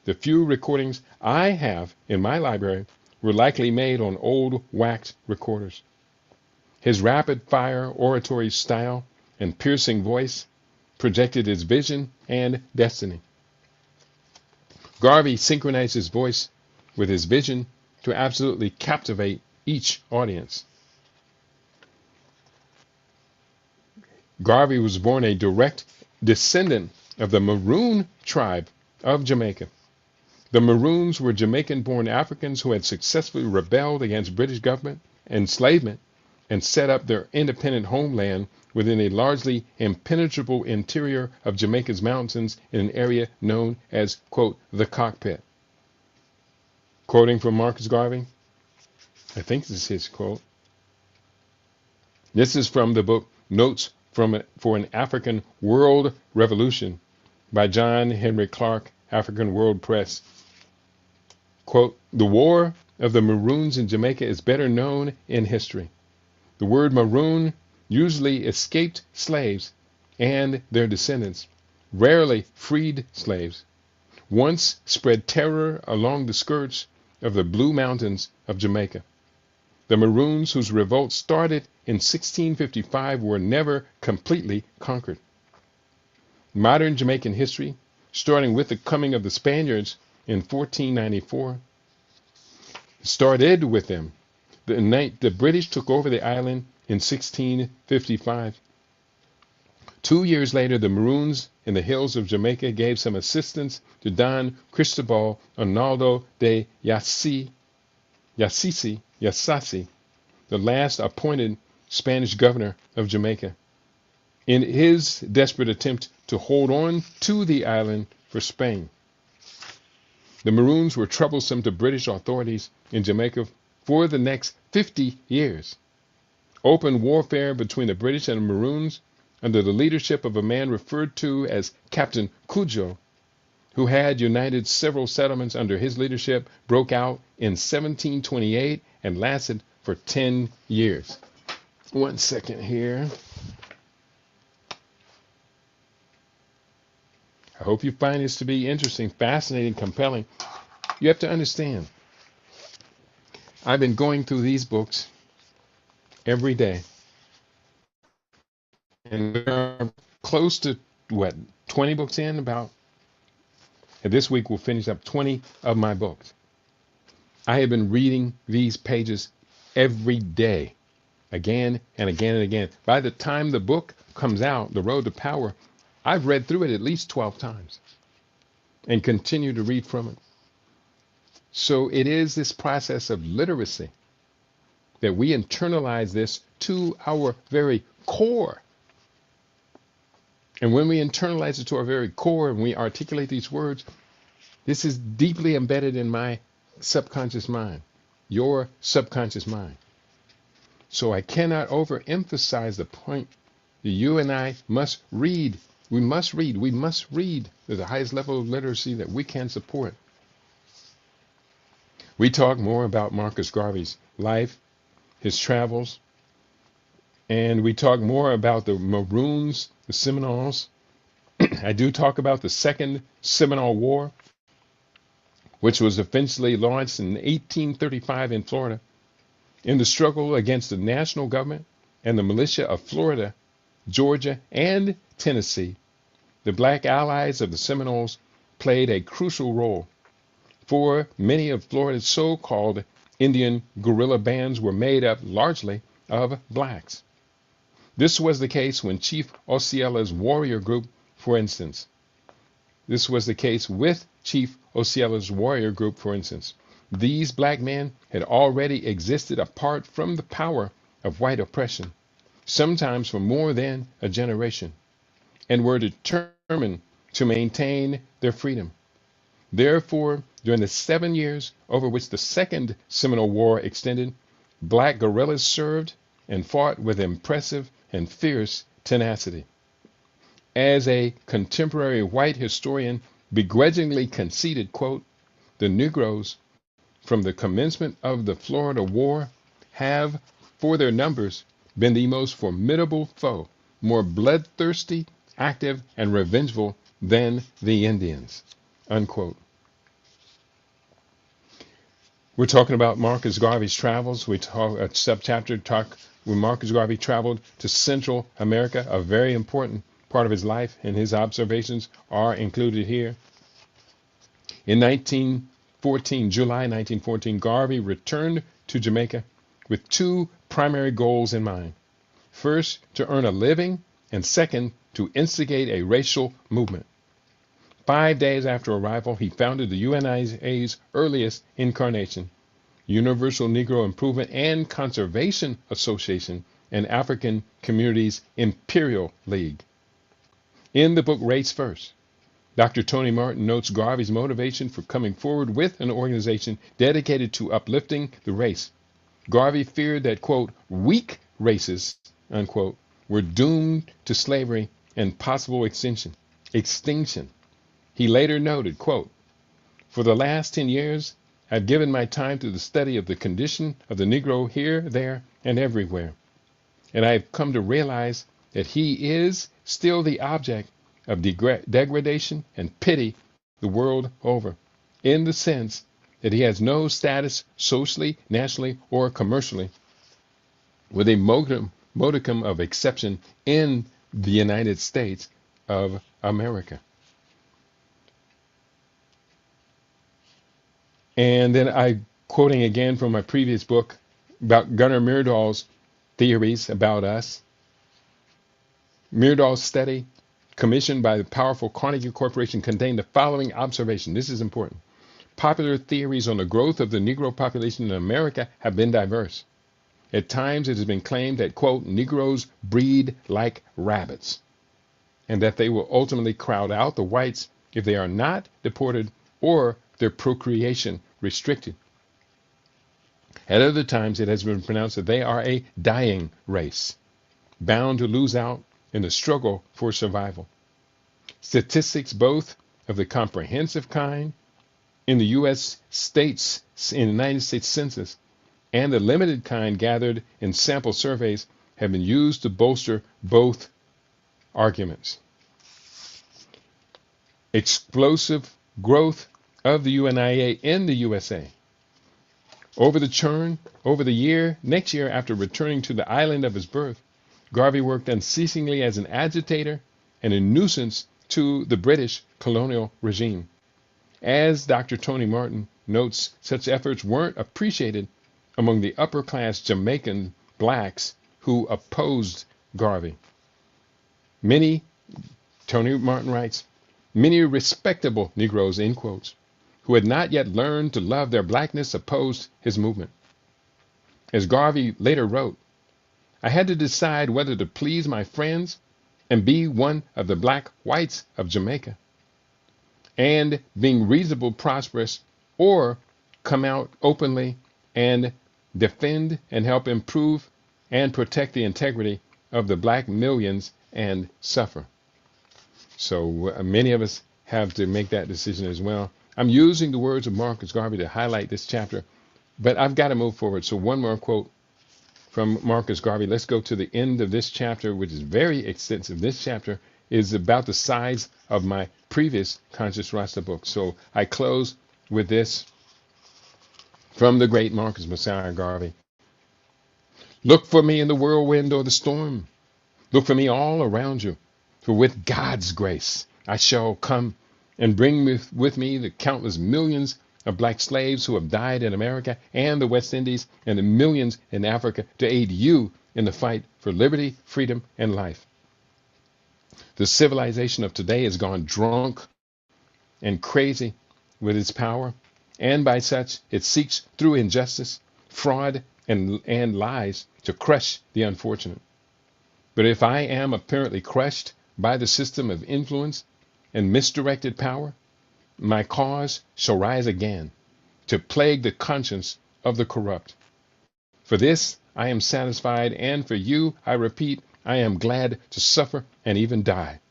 The few recordings I have in my library were likely made on old wax recorders. His rapid-fire oratory style and piercing voice projected his vision and destiny. Garvey synchronized his voice with his vision to absolutely captivate each audience. Garvey was born a direct descendant of the Maroon tribe of Jamaica. The Maroons were Jamaican-born Africans who had successfully rebelled against British government enslavement and set up their independent homeland within a largely impenetrable interior of Jamaica's mountains in an area known as, quote, the cockpit. Quoting from Marcus Garvey, I think this is his quote. This is from the book Notes for an African World Revolution by John Henry Clark, African World Press. Quote, the War of the Maroons in Jamaica is better known in history. The word maroon usually escaped slaves and their descendants, rarely freed slaves, once spread terror along the skirts of the Blue Mountains of Jamaica. The Maroons, whose revolt started in 1655, were never completely conquered. Modern Jamaican history, starting with the coming of the Spaniards in 1494, started with them. The British took over the island in 1655. 2 years later, the Maroons in the hills of Jamaica gave some assistance to Don Cristobal Arnaldo de Yassasi, the last appointed Spanish governor of Jamaica, in his desperate attempt to hold on to the island for Spain. The Maroons were troublesome to British authorities in Jamaica for the next 50 years. Open warfare between the British and the Maroons under the leadership of a man referred to as Captain Cudjoe, who had united several settlements under his leadership, broke out in 1728 and lasted for 10 years. 1 second here. I hope you find this to be interesting, fascinating, compelling. You have to understand, I've been going through these books every day. And we're close to, 20 books in about? And this week we'll finish up 20 of my books. I have been reading these pages every day, again and again and again. By the time the book comes out, The Road to Power, I've read through it at least 12 times and continue to read from it. So it is this process of literacy that we internalize this to our very core. And when we internalize it to our very core and we articulate these words, this is deeply embedded in my subconscious mind, your subconscious mind. So I cannot overemphasize the point that you and I must read. We must read. We must read to the highest level of literacy that we can support. We talk more about Marcus Garvey's life, his travels, and we talk more about the Maroons, the Seminoles. I do talk about the Second Seminole War, which was officially launched in 1835 in Florida, in the struggle against the national government and the militia of Florida, Georgia, and Tennessee. The black allies of the Seminoles played a crucial role, for many of Florida's so-called Indian guerrilla bands were made up largely of blacks. This was the case when Chief Osceola's warrior group, for instance. This was the case with Chief Osceola's warrior group, for instance. These black men had already existed apart from the power of white oppression, sometimes for more than a generation, and were determined to maintain their freedom. Therefore, during the 7 years over which the Second Seminole War extended, black guerrillas served and fought with impressive and fierce tenacity. As a contemporary white historian begrudgingly conceded, quote, the Negroes from the commencement of the Florida War have, for their numbers, been the most formidable foe, more bloodthirsty, active, and revengeful than the Indians, unquote. We're talking about Marcus Garvey's travels. We talk a subchapter talk when Marcus Garvey traveled to Central America, a very important part of his life, and his observations are included here. In 1914, July 1914, Garvey returned to Jamaica with two primary goals in mind. First, to earn a living, and second, to instigate a racial movement. 5 days after arrival, he founded the UNIA's earliest incarnation, Universal Negro Improvement and Conservation Association and African Communities Imperial League. In the book Race First, Dr. Tony Martin notes Garvey's motivation for coming forward with an organization dedicated to uplifting the race. Garvey feared that, quote, weak races, unquote, were doomed to slavery and possible extinction. He later noted, quote, for the last 10 years, I've given my time to the study of the condition of the Negro here, there, and everywhere. And I've come to realize that he is still the object of degradation and pity the world over, in the sense that he has no status socially, nationally, or commercially, with a modicum of exception in the United States of America. And then quoting again from my previous book about Gunnar Myrdal's theories about us. Myrdal's study, commissioned by the powerful Carnegie Corporation, contained the following observation. This is important. Popular theories on the growth of the Negro population in America have been diverse. At times it has been claimed that, quote, Negroes breed like rabbits, and that they will ultimately crowd out the whites if they are not deported or their procreation restricted. At other times, it has been pronounced that they are a dying race, bound to lose out in the struggle for survival. Statistics, both of the comprehensive kind in the United States Census and the limited kind gathered in sample surveys, have been used to bolster both arguments. Explosive growth of the UNIA in the USA. Over the year, next year after returning to the island of his birth, Garvey worked unceasingly as an agitator and a nuisance to the British colonial regime. As Dr. Tony Martin notes, such efforts weren't appreciated among the upper class Jamaican blacks who opposed Garvey. Tony Martin writes, many respectable Negroes, in quotes, who had not yet learned to love their blackness opposed his movement. As Garvey later wrote, I had to decide whether to please my friends and be one of the black whites of Jamaica, and being reasonable, prosperous, or come out openly and defend and help improve and protect the integrity of the black millions and suffer. So many of us have to make that decision as well. I'm using the words of Marcus Garvey to highlight this chapter, but I've got to move forward. So one more quote from Marcus Garvey. Let's go to the end of this chapter, which is very extensive. This chapter is about the size of my previous Conscious Rasta book. So I close with this from the great Marcus Messiah Garvey. Look for me in the whirlwind or the storm. Look for me all around you, for with God's grace I shall come and bring with me the countless millions of black slaves who have died in America and the West Indies, and the millions in Africa, to aid you in the fight for liberty, freedom, and life. The civilization of today has gone drunk and crazy with its power, and by such it seeks through injustice, fraud, and lies to crush the unfortunate. But if I am apparently crushed by the system of influence and misdirected power, my cause shall rise again to plague the conscience of the corrupt. For this I am satisfied, and for you, I repeat, I am glad to suffer and even die.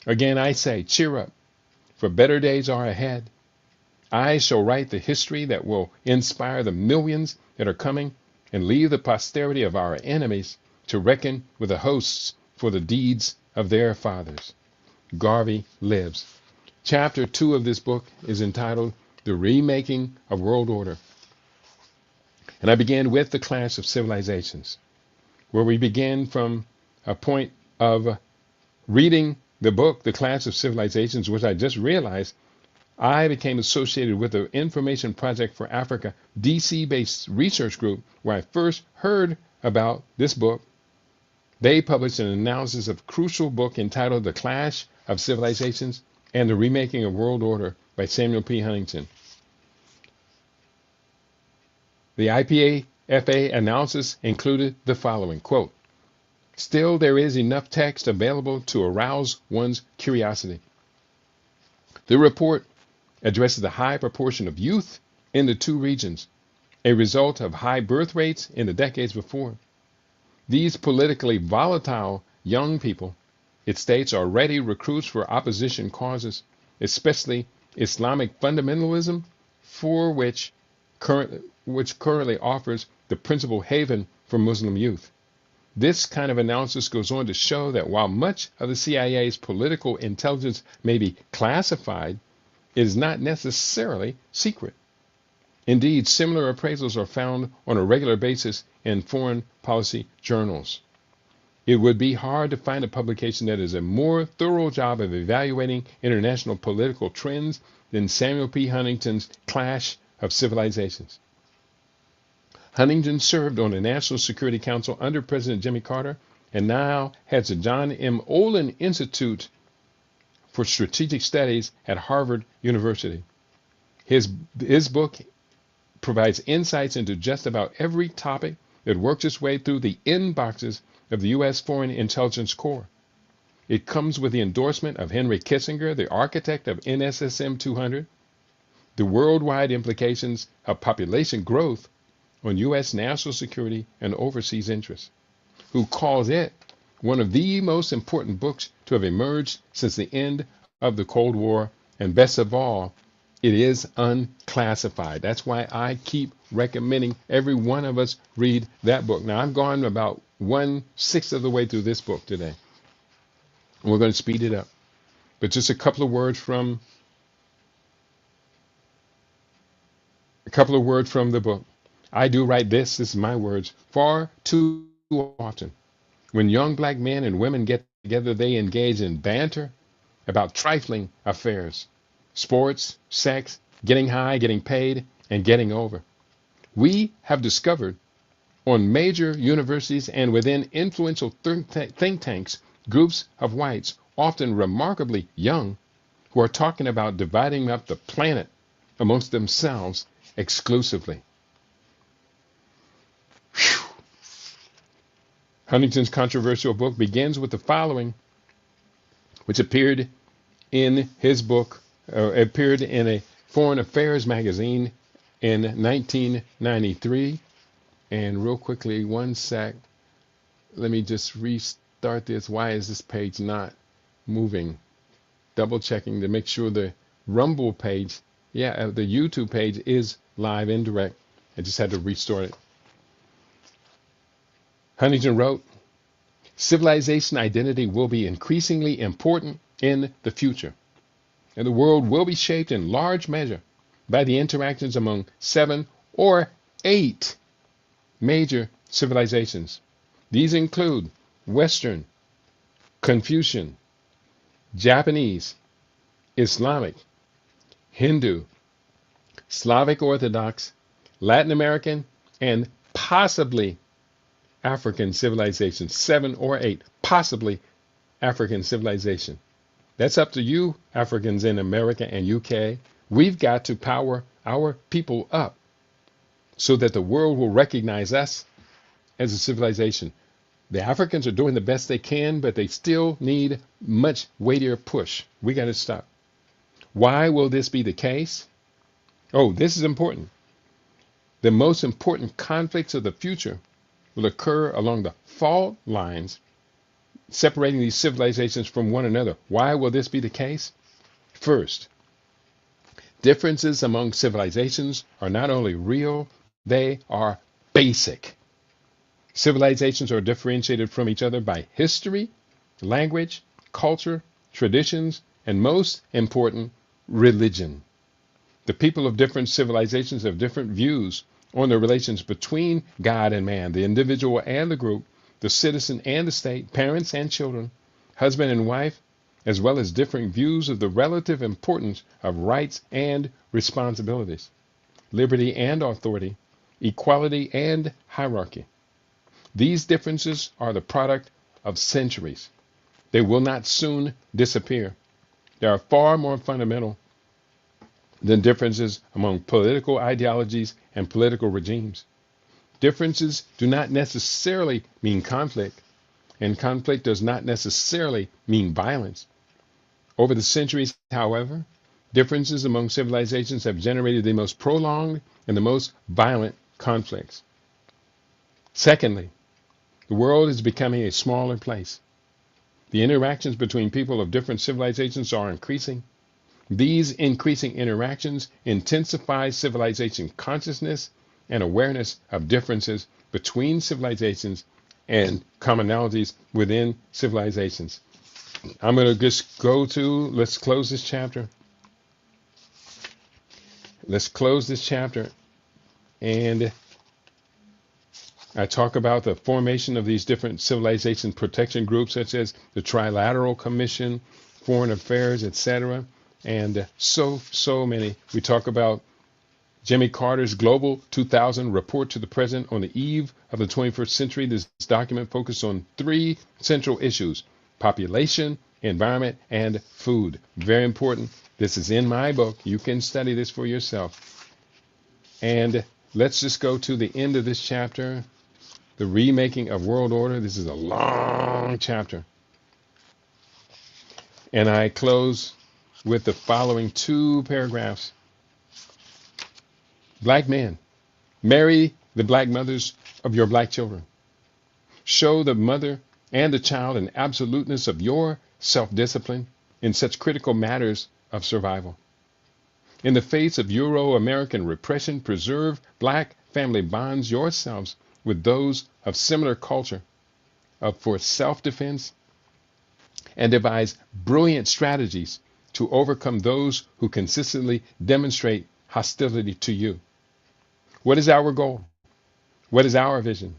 Again I say, cheer up, for better days are ahead. I shall write the history that will inspire the millions that are coming, and leave the posterity of our enemies to reckon with the hosts for the deeds of their fathers. Garvey lives. Chapter 2 of this book is entitled The Remaking of World Order. And I began with the Clash of Civilizations, where we began from a point of reading the book, The Clash of Civilizations, which I just realized I became associated with the Information Project for Africa, DC-based research group, where I first heard about this book. They published an analysis of a crucial book entitled The Clash of Civilizations and the Remaking of World Order by Samuel P. Huntington. The IPAFA analysis included the following, quote, "Still, there is enough text available to arouse one's curiosity. The report addresses the high proportion of youth in the two regions, a result of high birth rates in the decades before. These politically volatile young people, it states, are ready recruits for opposition causes, especially Islamic fundamentalism, for which currently offers the principal haven for Muslim youth. This kind of analysis goes on to show that while much of the CIA's political intelligence may be classified, it is not necessarily secret. Indeed, similar appraisals are found on a regular basis in foreign policy journals. It would be hard to find a publication that does a more thorough job of evaluating international political trends than Samuel P. Huntington's Clash of Civilizations. Huntington served on the National Security Council under President Jimmy Carter and now heads the John M. Olin Institute for Strategic Studies at Harvard University. His book provides insights into just about every topic that works its way through the inboxes of the U.S. Foreign Intelligence Corps. It comes with the endorsement of Henry Kissinger, the architect of NSSM 200, the worldwide implications of population growth on U.S. national security and overseas interests, who calls it one of the most important books to have emerged since the end of the Cold War, and best of all, it is unclassified. That's why I keep recommending every one of us read that book. Now, I've gone about 1/6 of the way through this book today. And we're going to speed it up. But just a couple of words from the book. I do write this is my words, far too often. When young black men and women get together, they engage in banter about trifling affairs, sports, sex, getting high, getting paid, and getting over. We have discovered on major universities and within influential think tanks, groups of whites, often remarkably young, who are talking about dividing up the planet amongst themselves exclusively. Whew. Huntington's controversial book begins with the following, which appeared in his book, appeared in a Foreign Affairs magazine in 1993. And real quickly, one sec, let me just restart this. Why is this page not moving? Double checking to make sure the Rumble page, the YouTube page is live and direct. I just had to restart it. Huntington wrote, civilization identity will be increasingly important in the future, and the world will be shaped in large measure by the interactions among 7 or 8 major civilizations. These include Western, Confucian, Japanese, Islamic, Hindu, Slavic Orthodox, Latin American, and possibly African civilization. 7 or 8, possibly African civilization. That's up to you, Africans in America and UK. We've got to power our people up so that the world will recognize us as a civilization. The Africans are doing the best they can, but they still need much weightier push. We got to stop. Why will this be the case? Oh, this is important. The most important conflicts of the future will occur along the fault lines separating these civilizations from one another. Why will this be the case? First, differences among civilizations are not only real, they are basic. Civilizations are differentiated from each other by history, language, culture, traditions, and most important, religion. The people of different civilizations have different views on the relations between God and man, the individual and the group, the citizen and the state, parents and children, husband and wife, as well as differing views of the relative importance of rights and responsibilities, liberty and authority, equality and hierarchy. These differences are the product of centuries. They will not soon disappear. They are far more fundamental than differences among political ideologies and political regimes. Differences do not necessarily mean conflict, and conflict does not necessarily mean violence. Over the centuries, however, differences among civilizations have generated the most prolonged and the most violent conflicts. Secondly, the world is becoming a smaller place. The interactions between people of different civilizations are increasing. These increasing interactions intensify civilization consciousness and awareness of differences between civilizations and commonalities within civilizations. I'm going to just let's close this chapter. Let's close this chapter. And I talk about the formation of these different civilization protection groups, such as the Trilateral Commission, Foreign Affairs, etc. And so many. We talk about Jimmy Carter's Global 2000 Report to the President on the eve of the 21st century. This document focused on 3 central issues: population, environment, and food. Very important. This is in my book. You can study this for yourself. And let's just go to the end of this chapter, the remaking of world order. This is a long chapter. And I close with the following 2 paragraphs. Black men, marry the black mothers of your black children. Show the mother and the child an absoluteness of your self-discipline in such critical matters of survival. In the face of Euro-American repression, preserve black family bonds yourselves with those of similar culture for self-defense, and devise brilliant strategies to overcome those who consistently demonstrate hostility to you. What is our goal? What is our vision?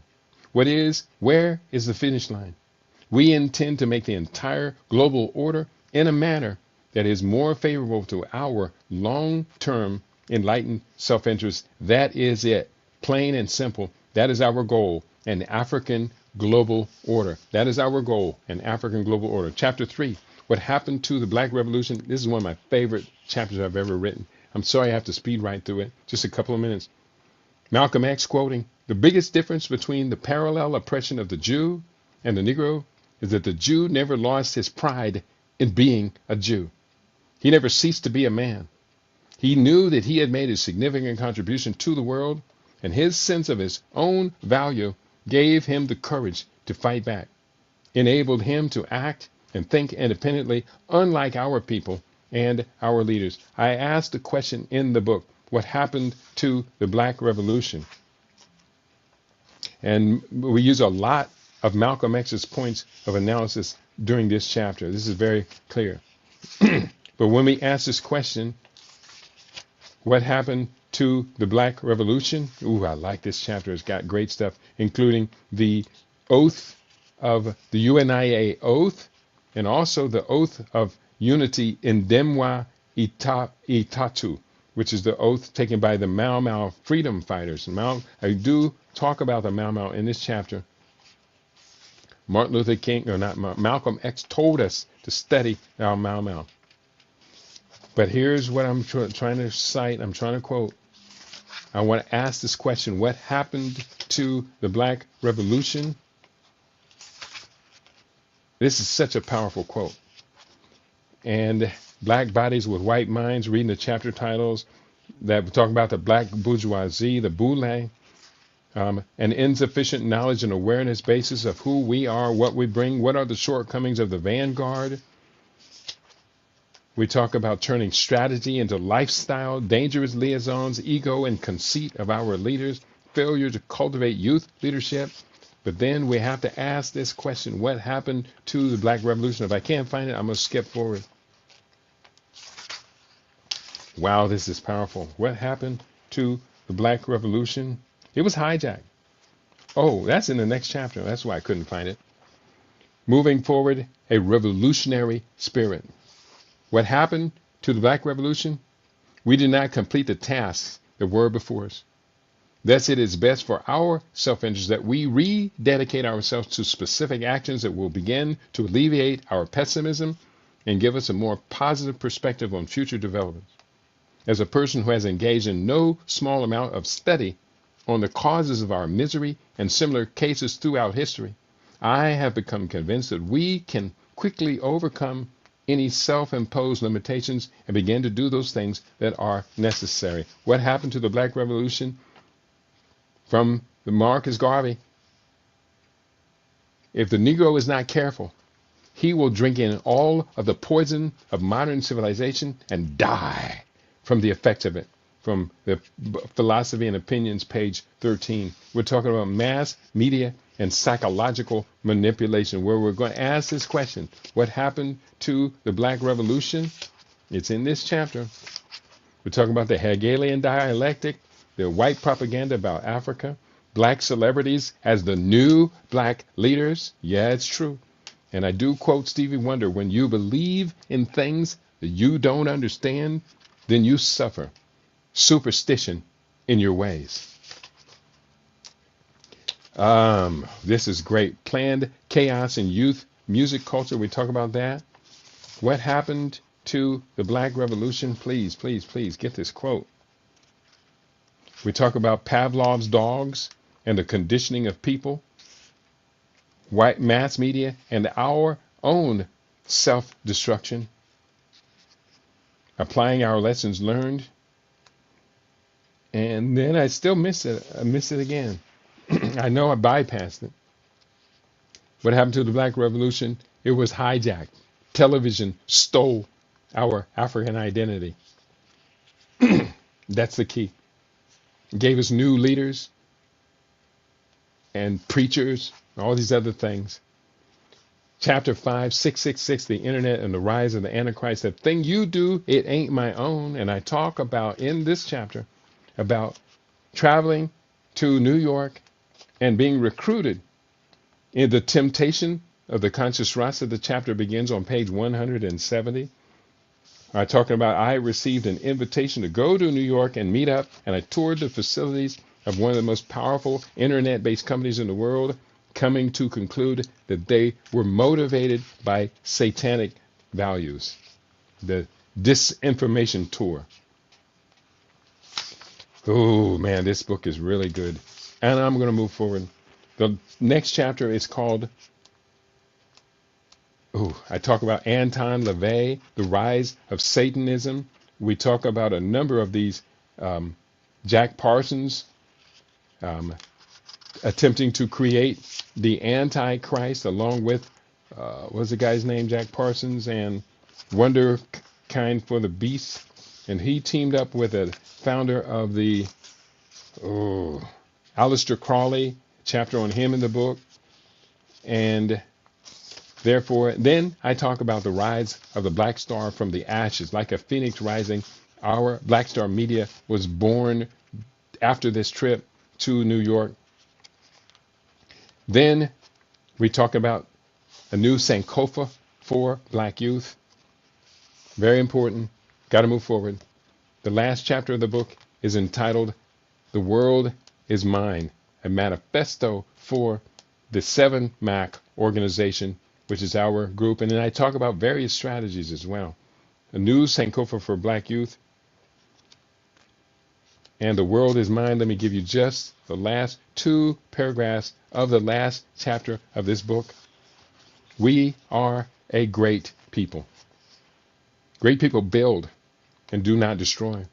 Where is the finish line? We intend to make the entire global order in a manner that is more favorable to our long-term enlightened self-interest. That is it. Plain and simple. That is our goal, an African global order. That is our goal, an African global order. Chapter 3, what happened to the Black Revolution. This is one of my favorite chapters I've ever written. I'm sorry I have to speed right through it. Just a couple of minutes. Malcolm X quoting, "The biggest difference between the parallel oppression of the Jew and the Negro is that the Jew never lost his pride in being a Jew. He never ceased to be a man. He knew that he had made a significant contribution to the world, and his sense of his own value gave him the courage to fight back, enabled him to act and think independently, unlike our people and our leaders." I asked the question in the book, what happened to the Black Revolution? And we use a lot of Malcolm X's points of analysis during this chapter. This is very clear. But when we ask this question, what happened to the Black Revolution? Ooh, I like this chapter. It's got great stuff, including the oath of the UNIA oath, and also the oath of unity in Demwa Itatu, which is the oath taken by the Mau Mau freedom fighters. I do talk about the Mau Mau in this chapter. Martin Luther King, or not, Malcolm X told us to study our Mau Mau. But here's what I'm trying to cite, I'm trying to quote. I want to ask this question, what happened to the Black Revolution? This is such a powerful quote. And Black Bodies with White Minds, reading the chapter titles that talk about the black bourgeoisie, the boule, an insufficient knowledge and awareness basis of who we are, what we bring, what are the shortcomings of the vanguard. We talk about turning strategy into lifestyle, dangerous liaisons, ego and conceit of our leaders, failure to cultivate youth leadership. But then we have to ask this question, what happened to the Black Revolution? If I can't find it, I'm going to skip forward. Wow, this is powerful. What happened to the Black Revolution, it was hijacked. Oh, that's in the next chapter. That's why I couldn't find it. Moving forward, a revolutionary spirit. What happened to the Black Revolution? We did not complete the tasks that were before us. Thus, it is best for our self-interest that we rededicate ourselves to specific actions that will begin to alleviate our pessimism and give us a more positive perspective on future developments. As a person who has engaged in no small amount of study on the causes of our misery and similar cases throughout history, I have become convinced that we can quickly overcome any self-imposed limitations and begin to do those things that are necessary. What happened to the Black Revolution? From the Marcus Garvey, if the Negro is not careful, he will drink in all of the poison of modern civilization and die from the effects of it. From the Philosophy and Opinions, page 13. We're talking about mass media and psychological manipulation, where we're going to ask this question: what happened to the Black Revolution? It's in this chapter. We're talking about the Hegelian dialectic, the white propaganda about Africa, black celebrities as the new black leaders. Yeah, it's true. And I do quote Stevie Wonder: when you believe in things that you don't understand, then you suffer superstition in your ways. This is great. Planned chaos in youth music culture. We talk about that. What happened to the Black Revolution? Please, please, please get this quote. We talk about Pavlov's dogs and the conditioning of people, white mass media, and our own self-destruction. Applying our lessons learned. And then I still miss it. I miss it again. I know I bypassed it. What happened to the Black Revolution? It was hijacked. Television stole our African identity. That's the key. It gave us new leaders and preachers, all these other things. Chapter 5, 666, the internet and the rise of the Antichrist. That thing you do, it ain't my own. And I talk about in this chapter about traveling to New York and being recruited in the temptation of the Conscious Rasta. The chapter begins on page 170. I'm talking about I received an invitation to go to New York and meet up, and I toured the facilities of one of the most powerful internet-based companies in the world, coming to conclude that they were motivated by satanic values. The disinformation tour. Oh man, this book is really good. And I'm going to move forward. The next chapter is called, I talk about Anton LaVey, the rise of Satanism. We talk about a number of these, Jack Parsons attempting to create the Antichrist along with, what's the guy's name, Jack Parsons, and Wonder Kind for the Beast. And he teamed up with a founder of the, Aleister Crowley, chapter on him in the book. And therefore, then I talk about the rise of the Black Star from the ashes. Like a phoenix rising, our Black Star Media was born after this trip to New York. Then we talk about a new Sankofa for Black youth. Very important. Got to move forward. The last chapter of the book is entitled The World is Mine, a manifesto for the 7 Mac organization, which is our group. And then I talk about various strategies as well. A new Sankofa for Black youth and The World is Mine. Let me give you just the last 2 paragraphs of the last chapter of this book. We are a great people. Great people build and do not destroy.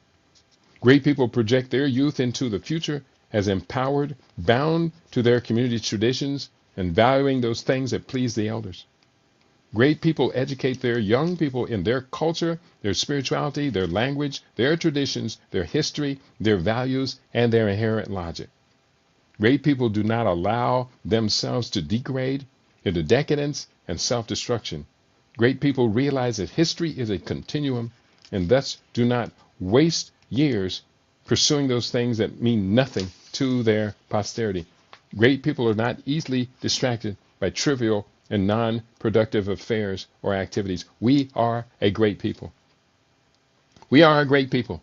Great people project their youth into the future as empowered, bound to their community traditions, and valuing those things that please the elders. Great people educate their young people in their culture, their spirituality, their language, their traditions, their history, their values, and their inherent logic. Great people do not allow themselves to degrade into decadence and self-destruction. Great people realize that history is a continuum and thus do not waste years pursuing those things that mean nothing to their posterity. Great people are not easily distracted by trivial and non-productive affairs or activities. We are a great people. We are a great people.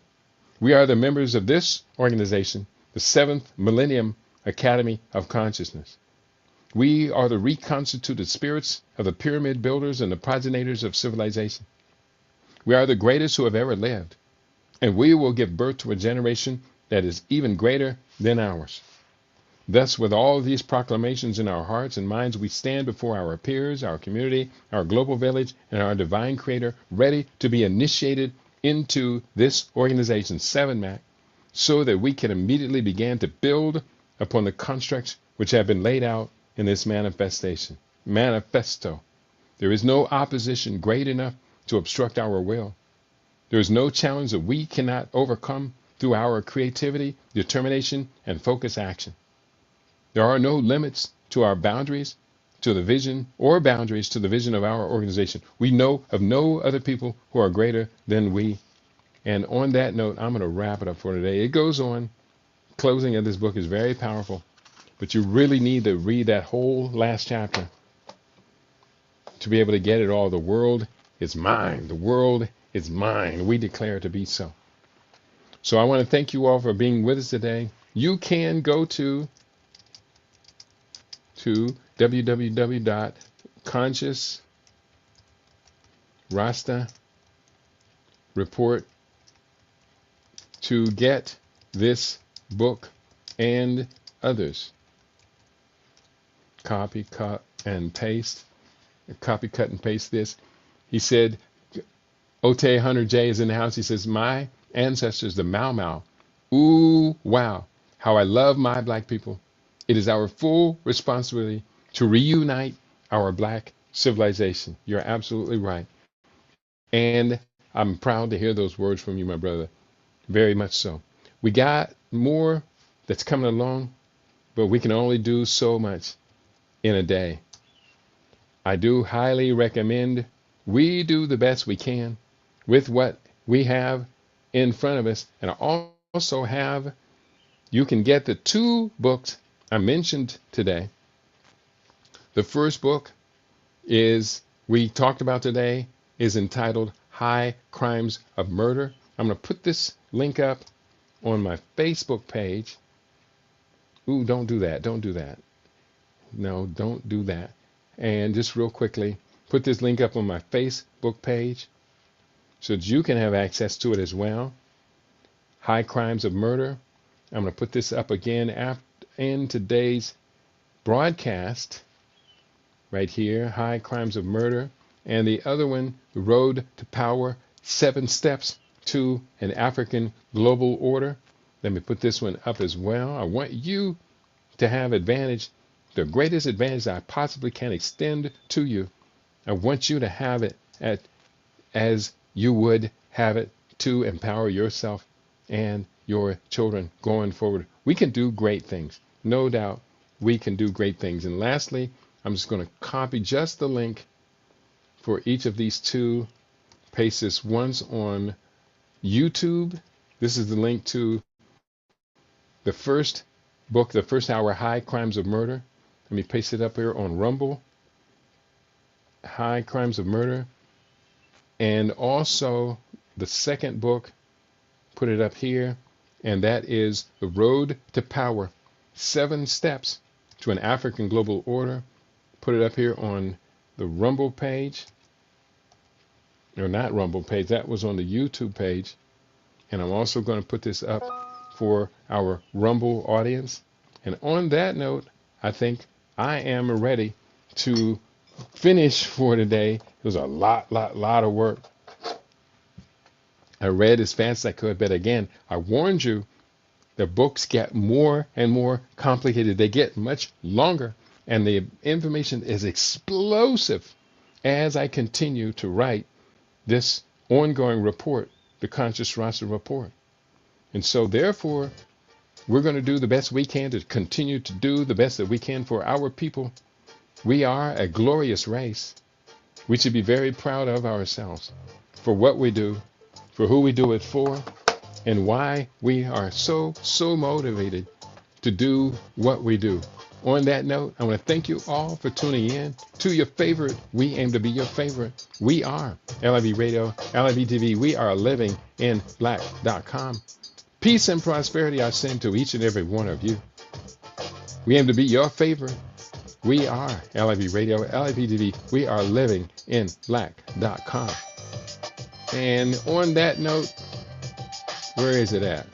We are the members of this organization, the 7th Millennium Academy of Consciousness. We are the reconstituted spirits of the pyramid builders and the progenitors of civilization. We are the greatest who have ever lived, and we will give birth to a generation that is even greater than ours. Thus, with all of these proclamations in our hearts and minds, we stand before our peers, our community, our global village, and our divine creator, ready to be initiated into this organization, 7MAC, so that we can immediately begin to build upon the constructs which have been laid out in this manifesto. There is no opposition great enough to obstruct our will. There is no challenge that we cannot overcome through our creativity, determination, and focused action. There are no limits to our boundaries, to the vision, or boundaries to the vision of our organization. We know of no other people who are greater than we. And on that note, I'm going to wrap it up for today. It goes on. Closing of this book is very powerful, but you really need to read that whole last chapter to be able to get it all. The world is mine. The world is mine. We declare it to be so. So I want to thank you all for being with us today. You can go to www.Conscious Rasta Report to get this book and others. Copy, cut, and paste. Copy, cut, and paste this. He said, Ote Hunter J is in the house. He says, my ancestors, the Mau Mau. Ooh, wow. How I love my black people. It is our full responsibility to reunite our black civilization. You're absolutely right. And I'm proud to hear those words from you, my brother. Very much so. We got more that's coming along, but we can only do so much in a day. I do highly recommend we do the best we can with what we have in front of us. And I also have, you can get the 2 books I mentioned today. The first book we talked about today is entitled High Crimes of Murder. I'm going to put this link up on my Facebook page. Ooh, don't do that. Don't do that. No, don't do that. And just real quickly, put this link up on my Facebook page so that you can have access to it as well. High Crimes of Murder. I'm going to put this up again in today's broadcast right here. High Crimes of Murder. And the other one, The Road to Power, 7 Steps to an African Global Order. Let me put this one up as well. I want you to have advantage, the greatest advantage I possibly can extend to you. I want you to have it as you would have it to empower yourself and your children going forward. We can do great things. No doubt we can do great things. And lastly, I'm just going to copy just the link for each of these 2. Paste this once on YouTube. This is the link to the first book, the first hour, High Crimes of Murder. Let me paste it up here on Rumble. High Crimes of Murder. And also the second book, put it up here, and that is The Road to Power, 7 Steps to an African Global Order. Put it up here on the Rumble page. Or not Rumble page, that was on the YouTube page. And I'm also going to put this up for our Rumble audience. And on that note, I think I am ready to finish for today. It was a lot of work. I read as fast as I could, but again, I warned you, the books get more and more complicated. They get much longer, and the information is explosive as I continue to write this ongoing report, the Conscious Rasta Report. And so therefore, we're going to do the best we can to continue to do the best that we can for our people. We are a glorious race. We should be very proud of ourselves for what we do, for who we do it for, and why we are so motivated to do what we do. On that note, I want to thank you all for tuning in to your favorite. We aim to be your favorite. We are LIV Radio, LIV TV. We are living in black.com. Peace and prosperity I send to each and every one of you. We aim to be your favorite. We are LIV Radio, LIV TV. We are living in black.com. And on that note, where is it at?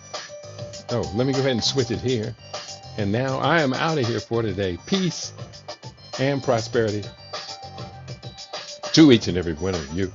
Oh, let me go ahead and switch it here. And now I am out of here for today. Peace and prosperity to each and every one of you.